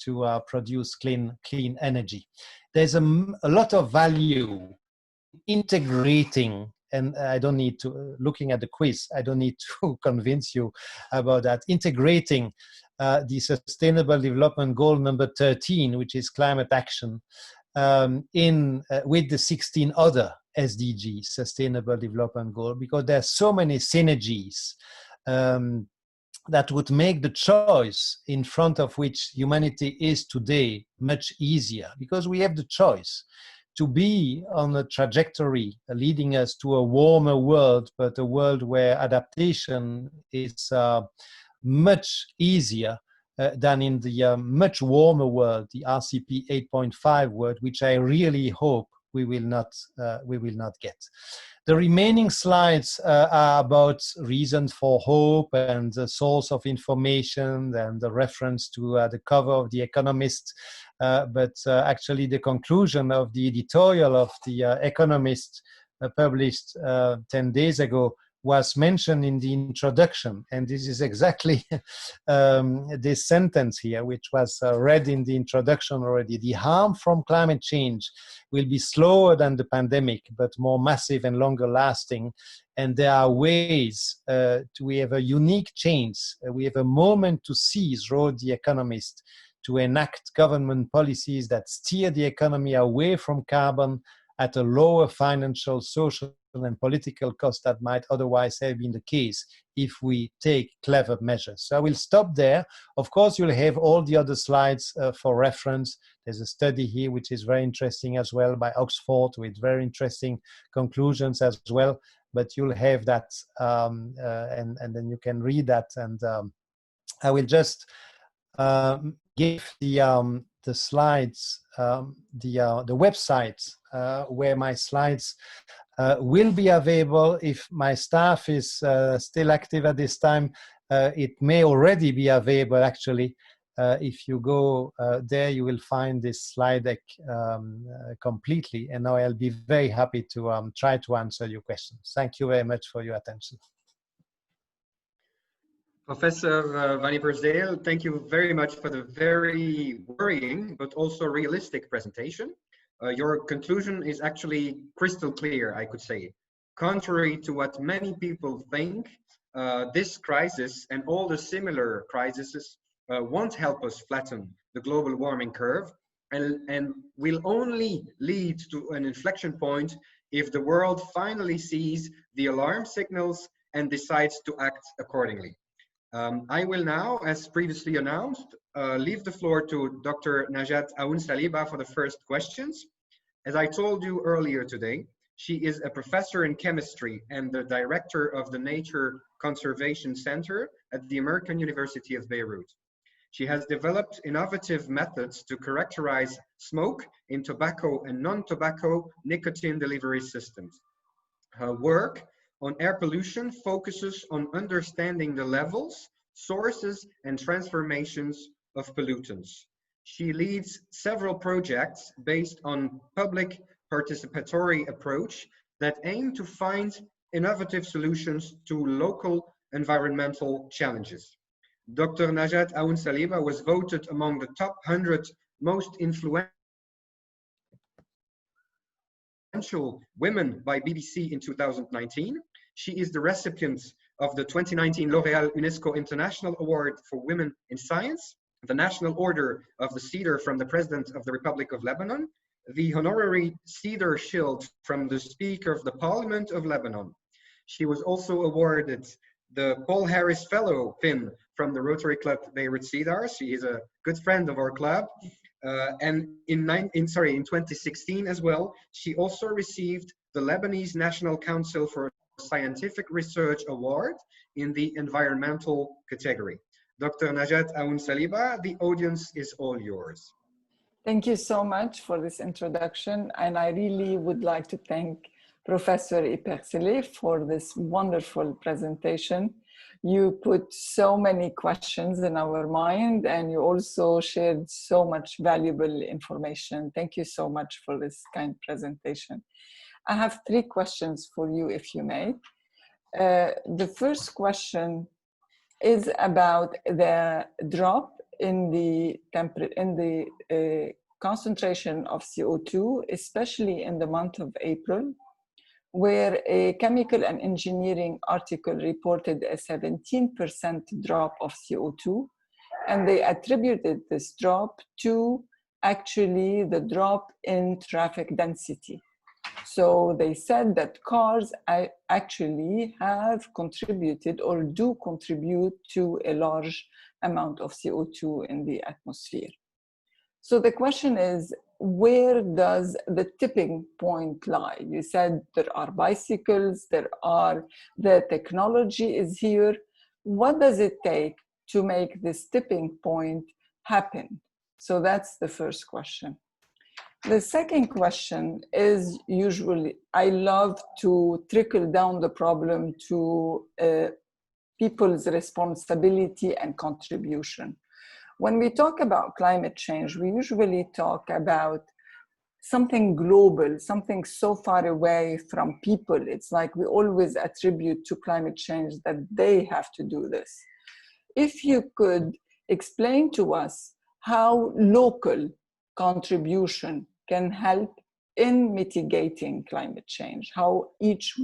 to produce clean energy. There's a lot of value integrating, and I don't need to, looking at the quiz, I don't need to convince you about that, integrating the Sustainable Development Goal number 13, which is climate action, with the 16 other SDGs, Sustainable Development Goal, because there are so many synergies that would make the choice in front of which humanity is today much easier, because we have the choice to be on a trajectory leading us to a warmer world, but a world where adaptation is much easier than in the much warmer world, the RCP 8.5 world, which I really hope we will not get. The remaining slides are about reasons for hope and the source of information and the reference to the cover of The Economist. But actually the conclusion of the editorial of The Economist published 10 days ago was mentioned in the introduction, and this is exactly this sentence here, which was read in the introduction already. The harm from climate change will be slower than the pandemic, but more massive and longer lasting. And there are ways we have a unique chance. We have a moment to seize, wrote The Economist, to enact government policies that steer the economy away from carbon at a lower financial, social, and political cost that might otherwise have been the case if we take clever measures. So I will stop there. Of course, you'll have all the other slides for reference. There's a study here which is very interesting as well by Oxford with very interesting conclusions as well. But you'll have that and then you can read that. And I will just give the slides, the website where my slides will be available. If my staff is still active at this time, it may already be available actually. If you go there, you will find this slide deck completely. And now I'll be very happy to try to answer your questions. Thank you very much for your attention. Professor Van Ypersele, thank you very much for the very worrying but also realistic presentation. Your conclusion is actually crystal clear, I could say. Contrary to what many people think, this crisis and all the similar crises won't help us flatten the global warming curve and will only lead to an inflection point if the world finally sees the alarm signals and decides to act accordingly. I will now, as previously announced, leave the floor to Dr. Najat Aoun Saliba for the first questions. As I told you earlier today, she is a professor in chemistry and the director of the Nature Conservation Center at the American University of Beirut. She has developed innovative methods to characterize smoke in tobacco and non-tobacco nicotine delivery systems. Her work on air pollution focuses on understanding the levels, sources, and transformations of pollutants. She leads several projects based on public participatory approach that aim to find innovative solutions to local environmental challenges. Dr. Najat Aoun Saliba was voted among the top 100 most influential women by BBC in 2019. She is the recipient of the 2019 L'Oréal UNESCO International Award for Women in Science, the National Order of the Cedar from the President of the Republic of Lebanon, the Honorary Cedar Shield from the Speaker of the Parliament of Lebanon. She was also awarded the Paul Harris Fellow pin from the Rotary Club Beirut Cedars. She is a good friend of our club. And in 2016 as well, she also received the Lebanese National Council for Scientific Research Award in the environmental category. Dr. Najat Aoun Saliba, the audience is all yours. Thank you so much for this introduction. And I really would like to thank Professor Ypersele for this wonderful presentation. You put so many questions in our mind and you also shared so much valuable information. Thank you so much for this kind presentation. I have 3 questions for you, if you may. The first question is about the drop in the concentration of CO2, especially in the month of April, where a chemical and engineering article reported a 17% drop of CO2, and they attributed this drop to actually the drop in traffic density. So they said that cars actually have contributed or do contribute to a large amount of CO2 in the atmosphere. So the question is, where does the tipping point lie? You said there are bicycles, the technology is here. What does it take to make this tipping point happen? So that's the first question. The second question is usually, I love to trickle down the problem to people's responsibility and contribution. When we talk about climate change, we usually talk about something global, something so far away from people. It's like we always attribute to climate change that they have to do this. If you could explain to us how local contribution can help in mitigating climate change, how each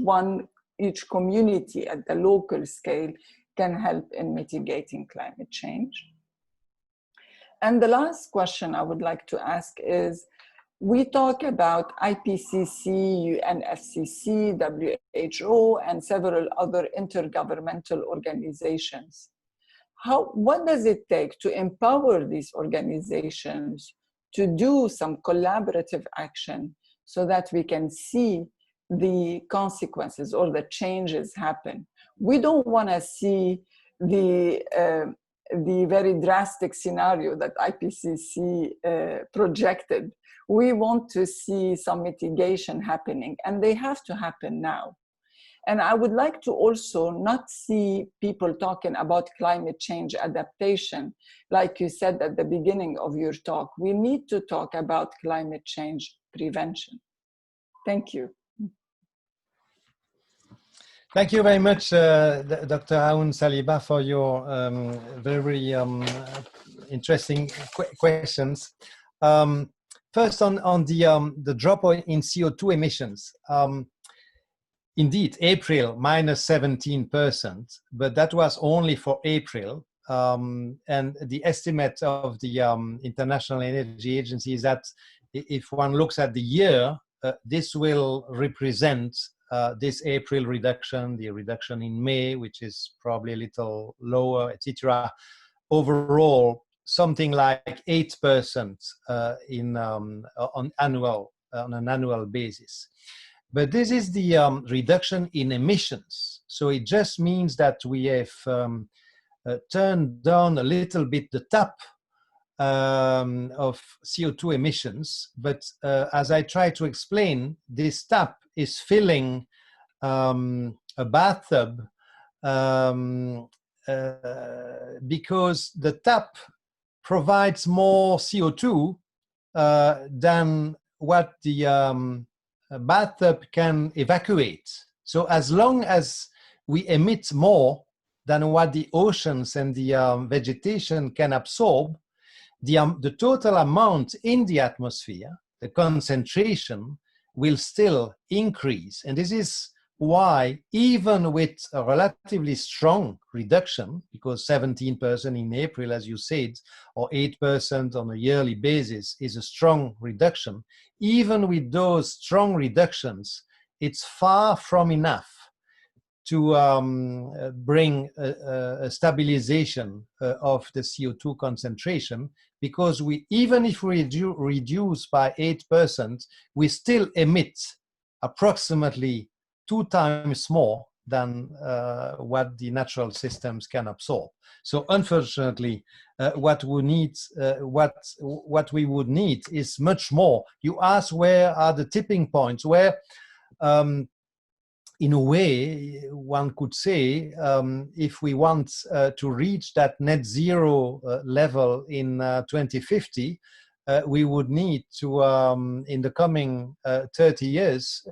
community at the local scale can help in mitigating climate change. And the last question I would like to ask is, we talk about IPCC, UNFCCC, WHO, and several other intergovernmental organizations. What does it take to empower these organizations to do some collaborative action so that we can see the consequences or the changes happen? We don't want to see the very drastic scenario that IPCC projected. We want to see some mitigation happening, and they have to happen now. And I would like to also not see people talking about climate change adaptation. Like you said at the beginning of your talk, we need to talk about climate change prevention. Thank you. Thank you very much, Dr. Aoun Saliba, for your very interesting questions. First, on the drop in CO2 emissions. Indeed, April, minus 17%, but that was only for April. And the estimate of the International Energy Agency is that if one looks at the year, this will represent this April reduction, the reduction in May, which is probably a little lower, etc. Overall, something like 8% on an annual basis. But this is the reduction in emissions. So it just means that we have turned down a little bit the tap of CO2 emissions. But as I try to explain, this tap is filling a bathtub because the tap provides more CO2 than what the bathtub can evacuate. So as long as we emit more than what the oceans and the vegetation can absorb, the total amount in the atmosphere, the concentration, will still increase. And this is why, even with a relatively strong reduction, because 17% in April, as you said, or 8% on a yearly basis is a strong reduction, even with those strong reductions, it's far from enough to bring a stabilization of the CO2 concentration, because even if we reduce by 8%, we still emit approximately 2 times more than what the natural systems can absorb. So unfortunately, what we would need is much more. You ask, where are the tipping points? Where, in a way, one could say, if we want to reach that net zero level in 2050, we would need to, in the coming 30 years,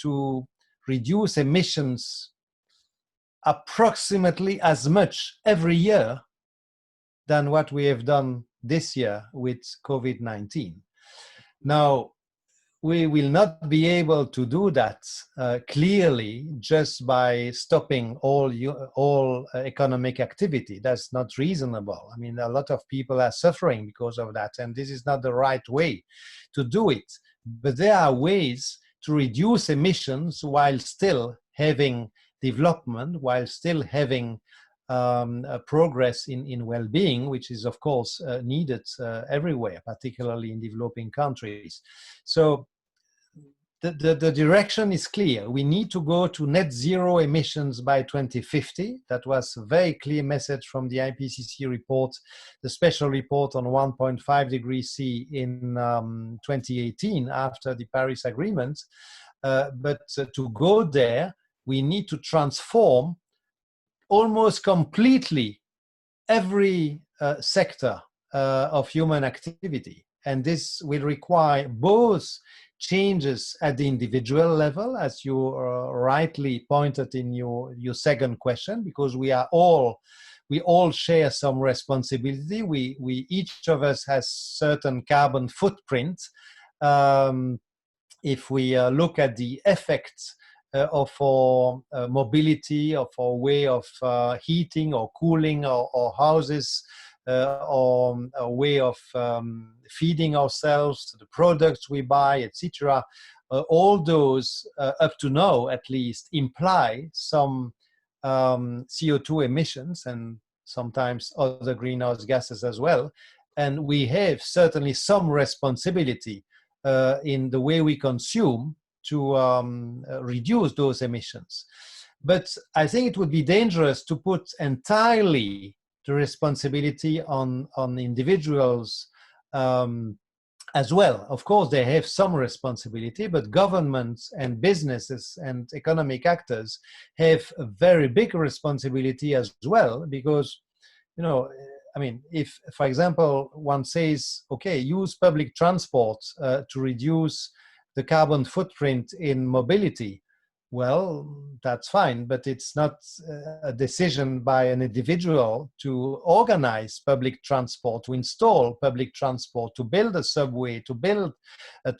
to reduce emissions approximately as much every year than what we have done this year with COVID-19. Now, we will not be able to do that clearly just by stopping all economic activity. That's not reasonable. I mean, a lot of people are suffering because of that, and this is not the right way to do it. But there are ways to reduce emissions while still having development, while still having progress in well-being, which is of course needed everywhere, particularly in developing countries. So the direction is clear. We need to go to net zero emissions by 2050. That was a very clear message from the IPCC report, the special report on 1.5 degrees C in 2018 after the Paris Agreement. But to go there, we need to transform almost completely every sector of human activity. And this will require both changes at the individual level, as you rightly pointed in your second question, because we all share some responsibility. We each of us has certain carbon footprint. If we look at the effects of our mobility, of our way of heating or cooling our houses, or a way of feeding ourselves, the products we buy, etc. All those, up to now at least, imply some CO2 emissions and sometimes other greenhouse gases as well. And we have certainly some responsibility in the way we consume to reduce those emissions. But I think it would be dangerous to put entirely the responsibility on individuals as well. Of course, they have some responsibility, but governments and businesses and economic actors have a very big responsibility as well, because, you know, I mean, if, for example, one says, okay, use public transport to reduce the carbon footprint in mobility, well, that's fine, but it's not a decision by an individual to organize public transport, to install public transport, to build a subway, to build a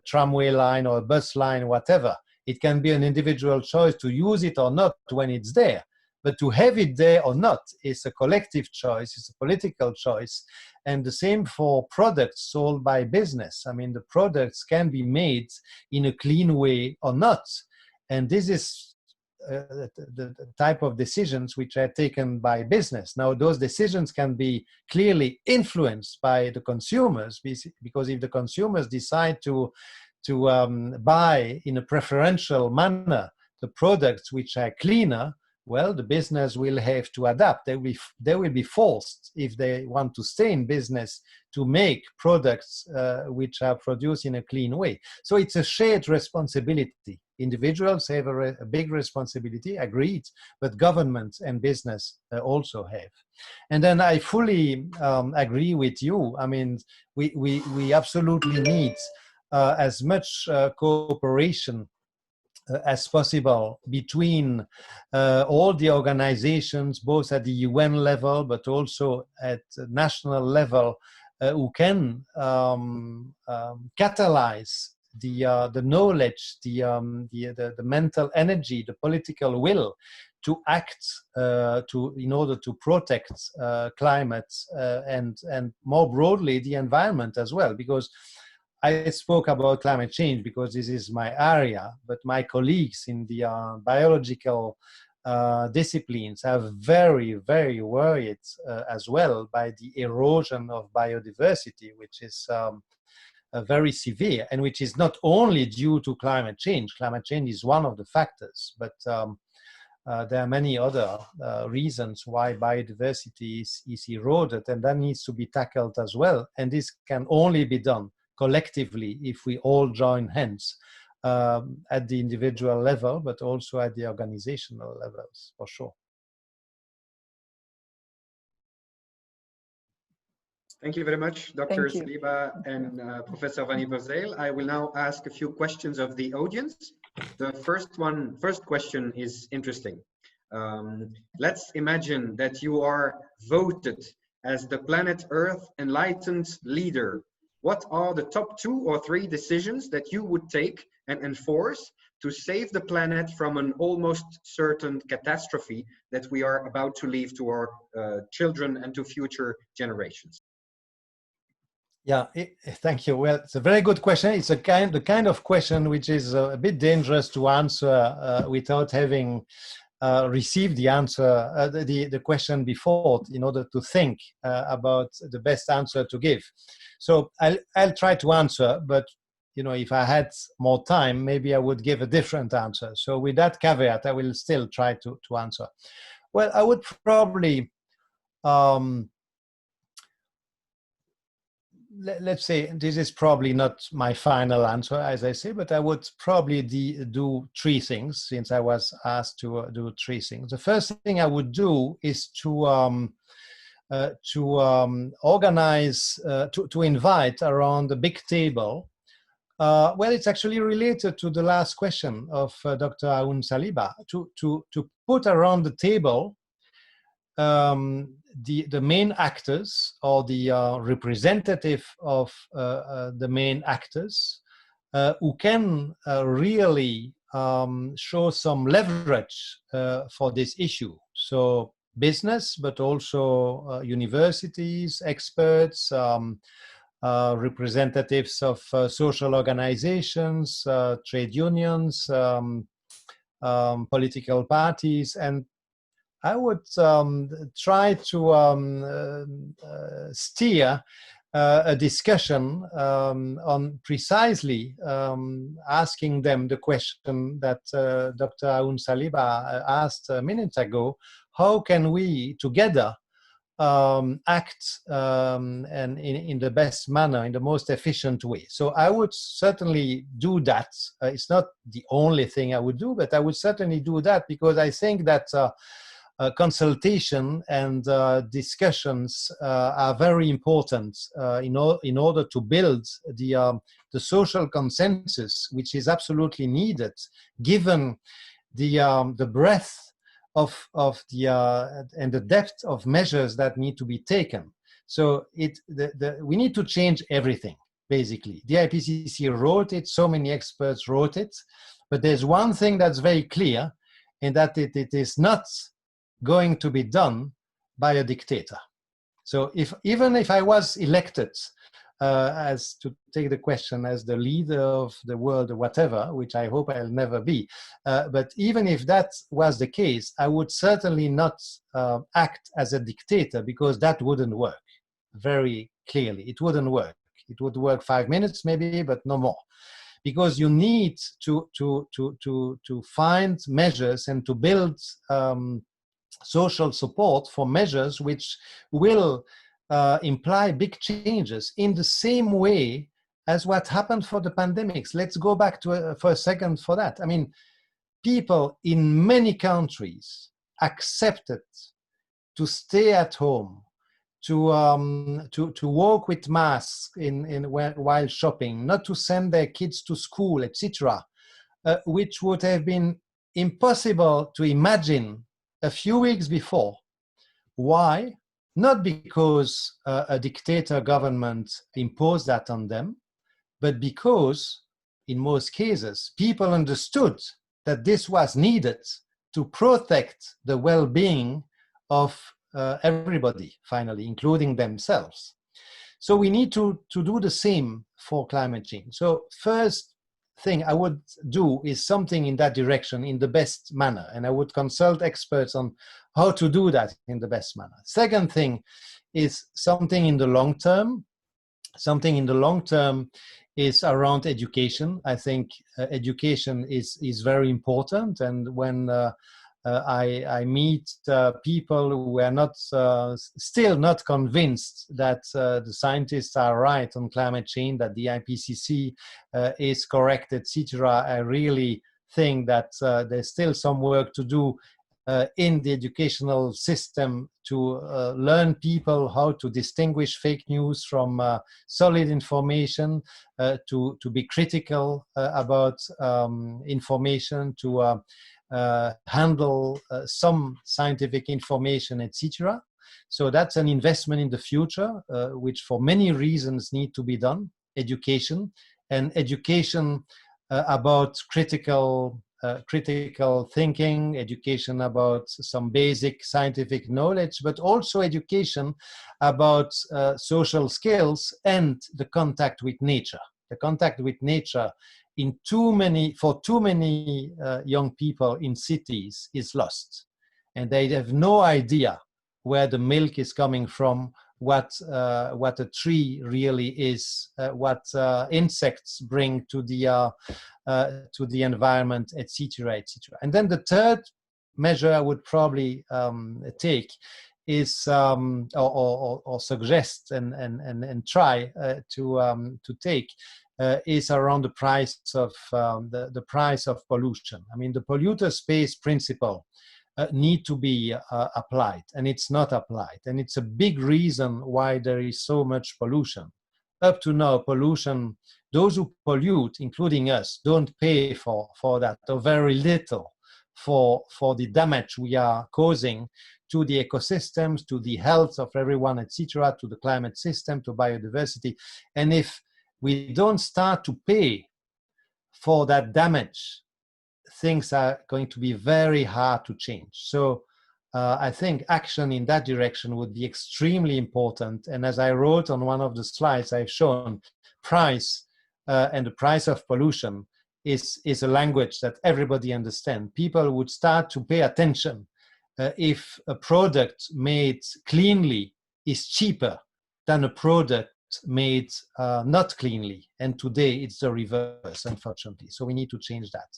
tramway line or a bus line, whatever. It can be an individual choice to use it or not when it's there. But to have it there or not is a collective choice, it's a political choice. And the same for products sold by business. I mean, the products can be made in a clean way or not. And this is the type of decisions which are taken by business. Now, those decisions can be clearly influenced by the consumers, because if the consumers decide to buy in a preferential manner the products which are cleaner, well, the business will have to adapt. They will be forced, if they want to stay in business, to make products which are produced in a clean way. So it's a shared responsibility. Individuals have a big responsibility, agreed, but governments and business also have. And then I fully agree with you. I mean, we absolutely need as much cooperation as possible between all the organizations, both at the UN level, but also at national level, who can catalyze the knowledge, the mental energy, the political will to act in order to protect climate and more broadly the environment as well. Because I spoke about climate change because this is my area, but my colleagues in the biological disciplines are very, very worried as well by the erosion of biodiversity, which is very severe, and which is not only due to climate change. Climate change is one of the factors, but there are many other reasons why biodiversity is eroded, and that needs to be tackled as well. And this can only be done collectively if we all join hands at the individual level, but also at the organizational levels, for sure. Thank you very much, Dr. Saliba and Professor Van Ypersele. I will now ask a few questions of the audience. The first question is interesting. Let's imagine that you are voted as the planet Earth enlightened leader. What are the top 2 or 3 decisions that you would take and enforce to save the planet from an almost certain catastrophe that we are about to leave to our children and to future generations? Yeah, thank you. Well, it's a very good question. It's the kind of question which is a bit dangerous to answer without having received the answer, the question before, in order to think about the best answer to give. So I'll try to answer, but if I had more time, maybe I would give a different answer. So with that caveat, I will still try to answer. Well, I would probably, let's say, this is probably not my final answer, as I say, but I would probably do three things, since I was asked to do three things. The first thing I would do is to organize, to invite around a big table. Well, it's actually related to the last question of Dr. Aoun Saliba, to put around the table the main actors, or the representative of the main actors, who can really show some leverage for this issue. So business, but also universities, experts, representatives of social organizations, trade unions, political parties, and I would try to steer a discussion on precisely asking them the question that Dr. Aoun Saliba asked a minute ago: how can we together act and in the best manner, in the most efficient way? So I would certainly do that. It's not the only thing I would do, but I would certainly do that, because I think that consultation and discussions are very important in order to build the social consensus, which is absolutely needed, given the breadth of the and the depth of measures that need to be taken. So we need to change everything, basically. The IPCC wrote it, so many experts wrote it, but there's one thing that's very clear, and that it is not going to be done by a dictator. So even if I was elected as, to take the question, as the leader of the world or whatever, which I hope I'll never be, but even if that was the case, I would certainly not act as a dictator, because that wouldn't work. Very clearly, it wouldn't work. It would work 5 minutes maybe, but no more. Because you need to find measures and to build social support for measures which will imply big changes, in the same way as what happened for the pandemics. Let's go back to for a second for that. I mean, people in many countries accepted to stay at home, to walk with masks while shopping, not to send their kids to school, etc., which would have been impossible to imagine a few weeks before. Why? Not because a dictator government imposed that on them, but because, in most cases, people understood that this was needed to protect the well-being of everybody, finally, including themselves. So we need to do the same for climate change. So first thing I would do is something in that direction in the best manner, and I would consult experts on how to do that in the best manner. Second thing is something in the long term. Something in the long term is around education. I think education is very important, and when I meet people who are not still not convinced that the scientists are right on climate change, that the IPCC is correct, etc., I really think that there's still some work to do in the educational system to learn people how to distinguish fake news from solid information, to be critical about information, to handle some scientific information, etc. So that's an investment in the future, which for many reasons need to be done. Education, and education about critical thinking, education about some basic scientific knowledge, but also education about social skills and the contact with nature. The contact with nature for too many young people in cities is lost, and they have no idea where the milk is coming from, what a tree really is, what insects bring to the environment, etc., etc. And then the third measure I would probably take is or suggest and try to take is around the price of the price of pollution. I mean, the polluter pays principle need to be applied, and it's not applied, and it's a big reason why there is so much pollution. Up to now, pollution, those who pollute, including us, don't pay for that, or very little for the damage we are causing to the ecosystems, to the health of everyone, etc., to the climate system, to biodiversity. And if we don't start to pay for that damage, things are going to be very hard to change. So I think action in that direction would be extremely important. And as I wrote on one of the slides, I've shown price and the price of pollution is a language that everybody understands. People would start to pay attention if a product made cleanly is cheaper than a product made not cleanly. And today it's the reverse, unfortunately. So we need to change that.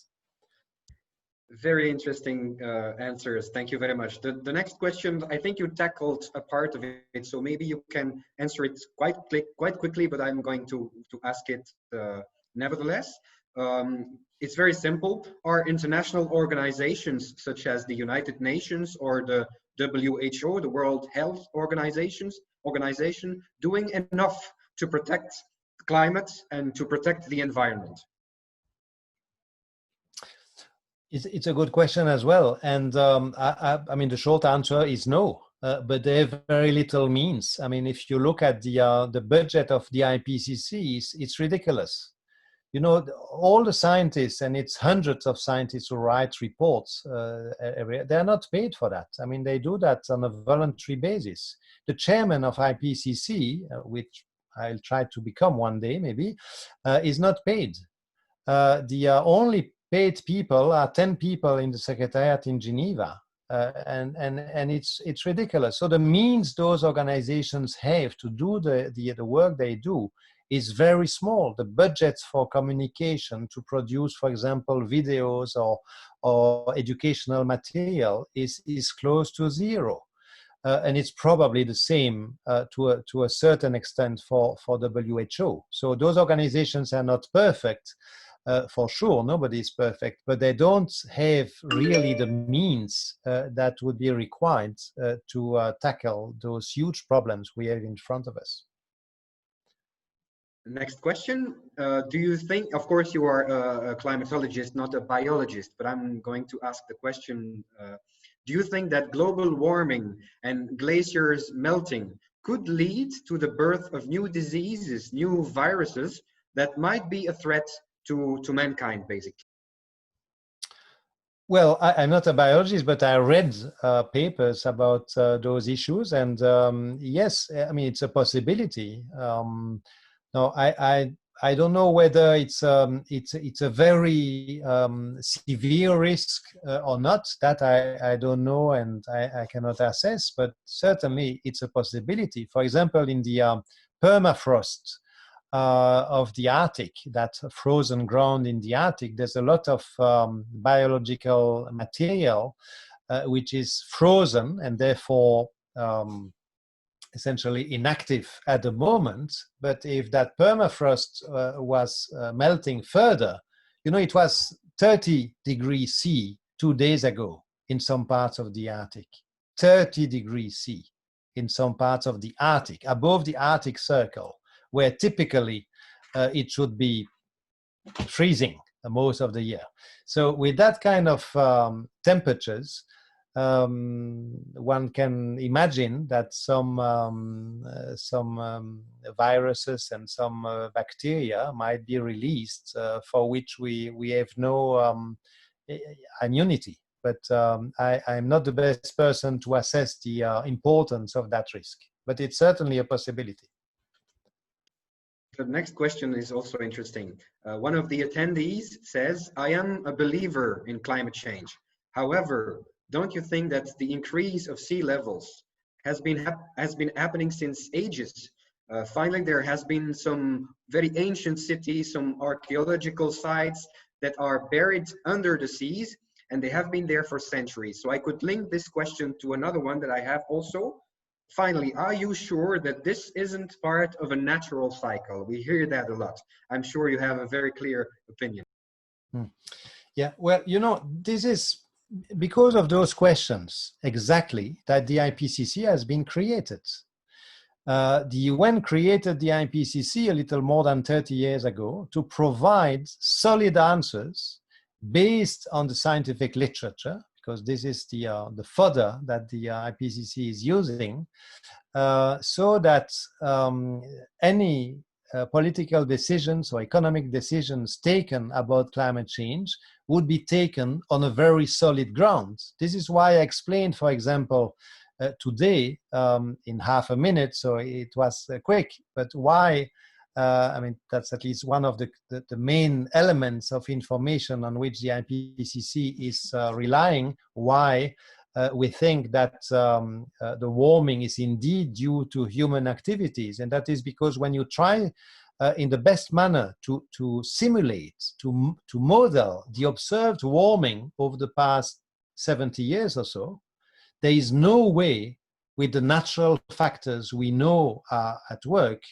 Very interesting answers. Thank you very much. The next question, I think you tackled a part of it, so maybe you can answer it quite quickly, but I'm going to ask it nevertheless. It's very simple. Are international organizations such as the United Nations or the WHO, the World Health Organization, doing enough to protect climate and to protect the environment? It's a good question as well. And I mean, the short answer is no, but they have very little means. I mean, if you look at the budget of the IPCC, it's ridiculous. You know, all the scientists, and it's hundreds of scientists who write reports, they're not paid for that. I mean, they do that on a voluntary basis. The chairman of IPCC, which I'll try to become one day maybe, is not paid. The only paid people are 10 people in the Secretariat in Geneva, and it's ridiculous. So the means those organizations have to do the work they do is very small. The budgets for communication to produce, for example, videos or educational material is close to zero. And it's probably the same to a certain extent for WHO. So those organizations are not perfect. For sure, nobody is perfect, but they don't have really the means that would be required to tackle those huge problems we have in front of us. Next question. Do you think, of course you are a climatologist, not a biologist, but I'm going to ask the question, do you think that global warming and glaciers melting could lead to the birth of new diseases, new viruses that might be a threat to mankind, basically? Well, I'm not a biologist, but I read papers about those issues, and yes, I mean, it's a possibility. No, I don't know whether it's a very severe risk or not. That I don't know, and I cannot assess. But certainly, it's a possibility. For example, in the permafrost of the Arctic, that frozen ground in the Arctic, there's a lot of biological material which is frozen and therefore essentially inactive at the moment. But if that permafrost was melting further, you know, it was 30 degrees C 2 days ago in some parts of the Arctic, 30 degrees C in some parts of the Arctic, above the Arctic Circle, where typically it should be freezing most of the year. So with that kind of temperatures, one can imagine that some viruses and some bacteria might be released for which we have no immunity. But I'm not the best person to assess the importance of that risk, but it's certainly a possibility. The next question is also interesting. One of the attendees says, I am a believer in climate change. However, don't you think that the increase of sea levels has been happening since ages. Finally, there has been some very ancient cities, some archaeological sites that are buried under the seas, and they have been there for centuries. So I could link this question to another one that I have also. Finally, are you sure that this isn't part of a natural cycle? We hear that a lot. I'm sure you have a very clear opinion. Yeah, well, you know, this is because of those questions exactly that the IPCC has been created. The UN created the IPCC a little more than 30 years ago to provide solid answers based on the scientific literature, because this is the fodder that the IPCC is using, so that any political decisions or economic decisions taken about climate change would be taken on a very solid ground. This is why I explained, for example, today in half a minute, so it was quick, but why, I mean, that's at least one of the main elements of information on which the IPCC is relying, why we think that the warming is indeed due to human activities. And that is because when you try in the best manner to simulate, to model the observed warming over the past 70 years or so, there is no way with the natural factors we know are at work,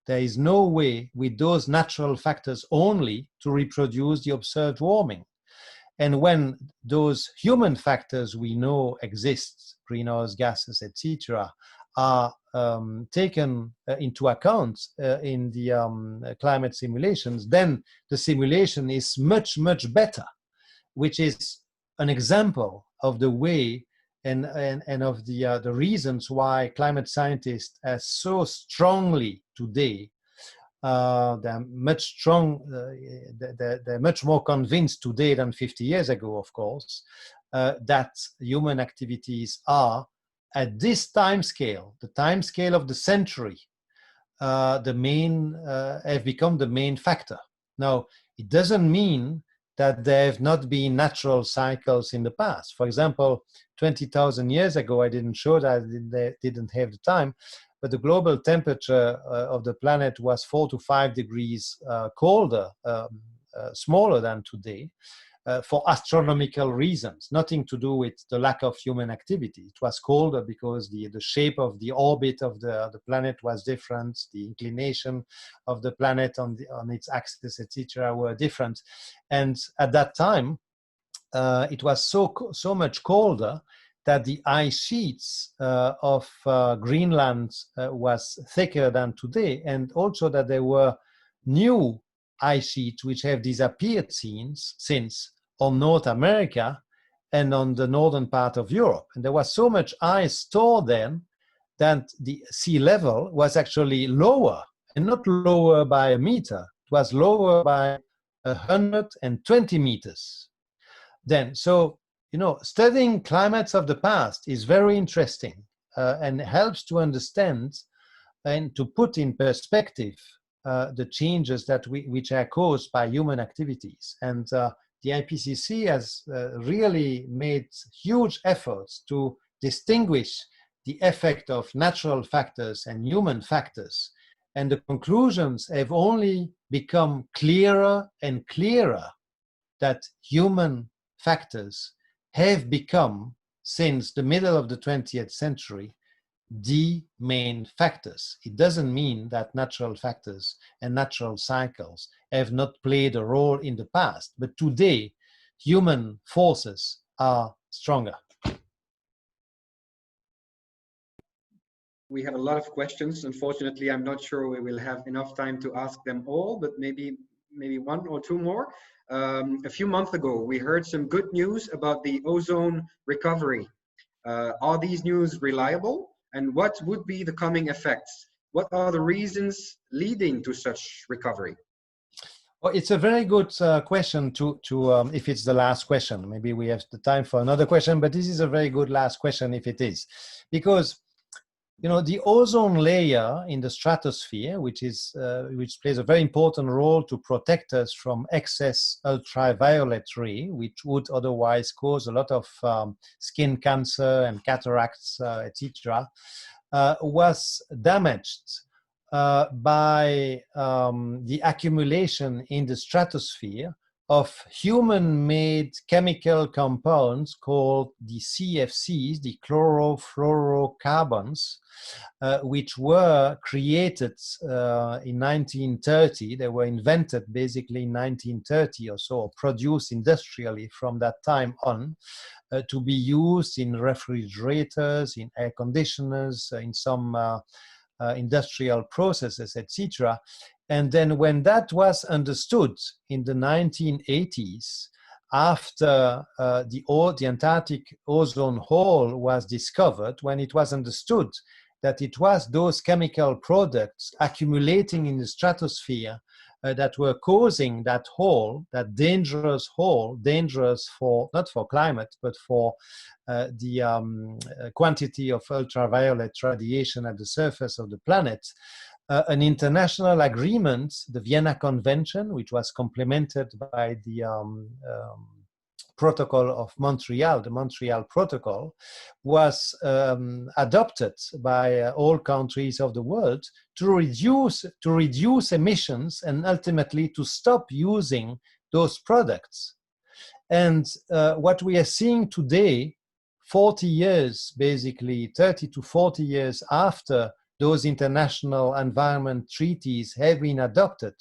there is no way with those natural factors only to reproduce the observed warming. And when those human factors we know exist, greenhouse gases, etc., are taken into account in the climate simulations, then the simulation is much, much better, which is an example of the way and of the reasons why climate scientists are so strongly today they're much more convinced today than 50 years ago, of course, that human activities are, at this time scale, the time scale of the century, have become the main factor. Now, it doesn't mean that there have not been natural cycles in the past. For example, 20,000 years ago, I didn't show that, I didn't have the time, but the global temperature of the planet was 4 to 5 degrees colder, smaller than today, for astronomical reasons, nothing to do with the lack of human activity. It was colder because the shape of the orbit of the planet was different, the inclination of the planet on its axis, etc., were different. And at that time, it was so much colder that the ice sheets of Greenland was thicker than today, and also that there were new ice sheets which have disappeared since on North America and on the northern part of Europe. And there was so much ice stored then that the sea level was actually lower, and not lower by a meter, it was lower by 120 meters. Then, so, you know, studying climates of the past is very interesting and helps to understand and to put in perspective the changes that which are caused by human activities. And the IPCC has really made huge efforts to distinguish the effect of natural factors and human factors. And the conclusions have only become clearer and clearer that human factors have become, since the middle of the 20th century, the main factors. It doesn't mean that natural factors and natural cycles have not played a role in the past, but today human forces are stronger. We have a lot of questions. Unfortunately, I'm not sure we will have enough time to ask them all, but maybe one or two more. A few months ago, we heard some good news about the ozone recovery. Are these news reliable? And what would be the coming effects? What are the reasons leading to such recovery? Well, it's a very good question to if it's the last question. Maybe we have the time for another question, but this is a very good last question if it is. Because you know, the ozone layer in the stratosphere, which plays a very important role to protect us from excess ultraviolet ray, which would otherwise cause a lot of skin cancer and cataracts, etc., was damaged by the accumulation in the stratosphere of human-made chemical compounds called the CFCs, the chlorofluorocarbons, which were created in 1930. They were invented basically in 1930 or so, produced industrially from that time on, to be used in refrigerators, in air conditioners, in some industrial processes, etc. And then when that was understood in the 1980s, after the Antarctic ozone hole was discovered, when it was understood that it was those chemical products accumulating in the stratosphere that were causing that hole, that dangerous hole, dangerous for, not for climate, but for the quantity of ultraviolet radiation at the surface of the planet, an international agreement, the Vienna Convention, which was complemented by the Protocol of Montreal, the Montreal Protocol, was adopted by all countries of the world to reduce emissions and ultimately to stop using those products. And what we are seeing today, 40 years, basically 30 to 40 years after those international environment treaties have been adopted,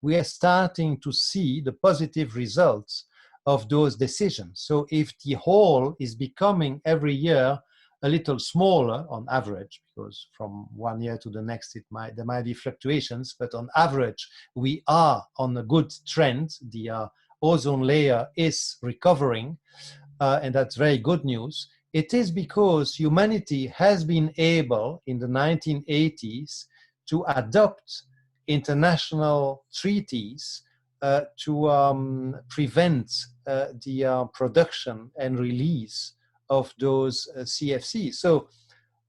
we are starting to see the positive results of those decisions. So if the hole is becoming every year a little smaller on average, because from one year to the next there might be fluctuations, but on average we are on a good trend. The ozone layer is recovering, and that's very good news. It is because humanity has been able in the 1980s to adopt international treaties to prevent the production and release of those CFCs. So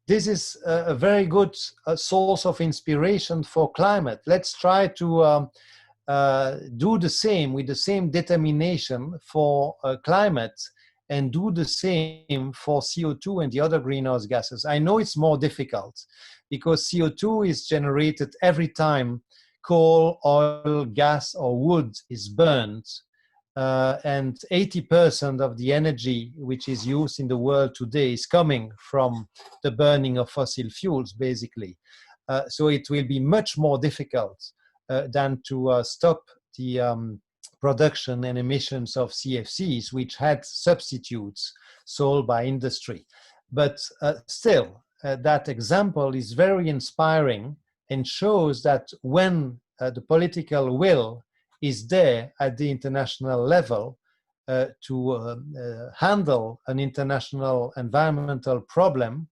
this is a very good source of inspiration for climate. Let's try to do the same with the same determination for climate, and do the same for CO2 and the other greenhouse gases. I know it's more difficult because CO2 is generated every time coal, oil, gas, or wood is burned, and 80% of the energy which is used in the world today is coming from the burning of fossil fuels, basically. So it will be much more difficult than to stop the production and emissions of CFCs, which had substitutes sold by industry. But still, that example is very inspiring and shows that when the political will is there at the international level to handle an international environmental problem,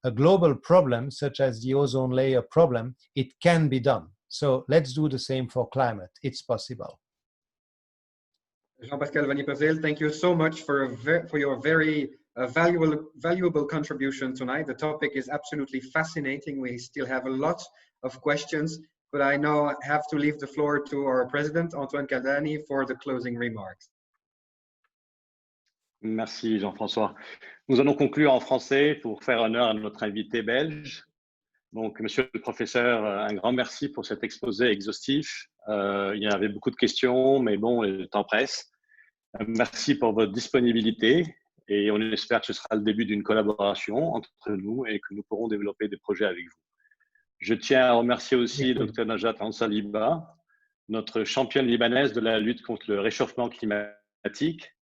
a global problem such as the ozone layer problem, it can be done. So let's do the same for climate. It's possible. Jean-Pascal van Ypersele, thank you so much for your very valuable contribution tonight. The topic is absolutely fascinating. We still have a lot of questions, but I now have to leave the floor to our president, Antoine Cardani, for the closing remarks. Merci Jean-François. Nous allons conclure en français pour faire honneur à notre invité belge. Donc, monsieur le professeur, un grand merci pour cet exposé exhaustif. Il y avait beaucoup de questions, mais bon, le temps presse. Merci pour votre disponibilité et on espère que ce sera le début d'une collaboration entre nous et que nous pourrons développer des projets avec vous. Je tiens à remercier aussi Dr Najat Ansaliba, notre championne libanaise de la lutte contre le réchauffement climatique.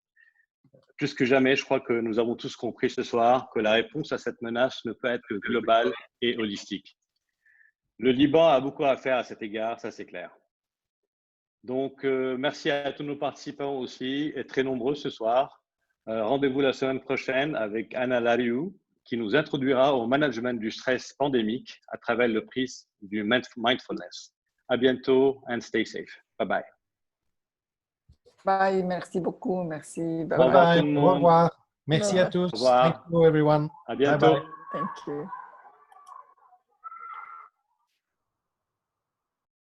Plus que jamais, je crois que nous avons tous compris ce soir que la réponse à cette menace ne peut être que globale et holistique. Le Liban a beaucoup à faire à cet égard, ça c'est clair. Donc, merci à tous nos participants aussi, et très nombreux ce soir. Rendez-vous la semaine prochaine avec Anna Lariou, qui nous introduira au management du stress pandémique à travers le prisme du mindfulness. À bientôt and stay safe. Bye bye. Bye, merci beaucoup, merci. Bye bye. Au revoir. Merci à tous. Au revoir. Thank you everyone. À bientôt. Thank you.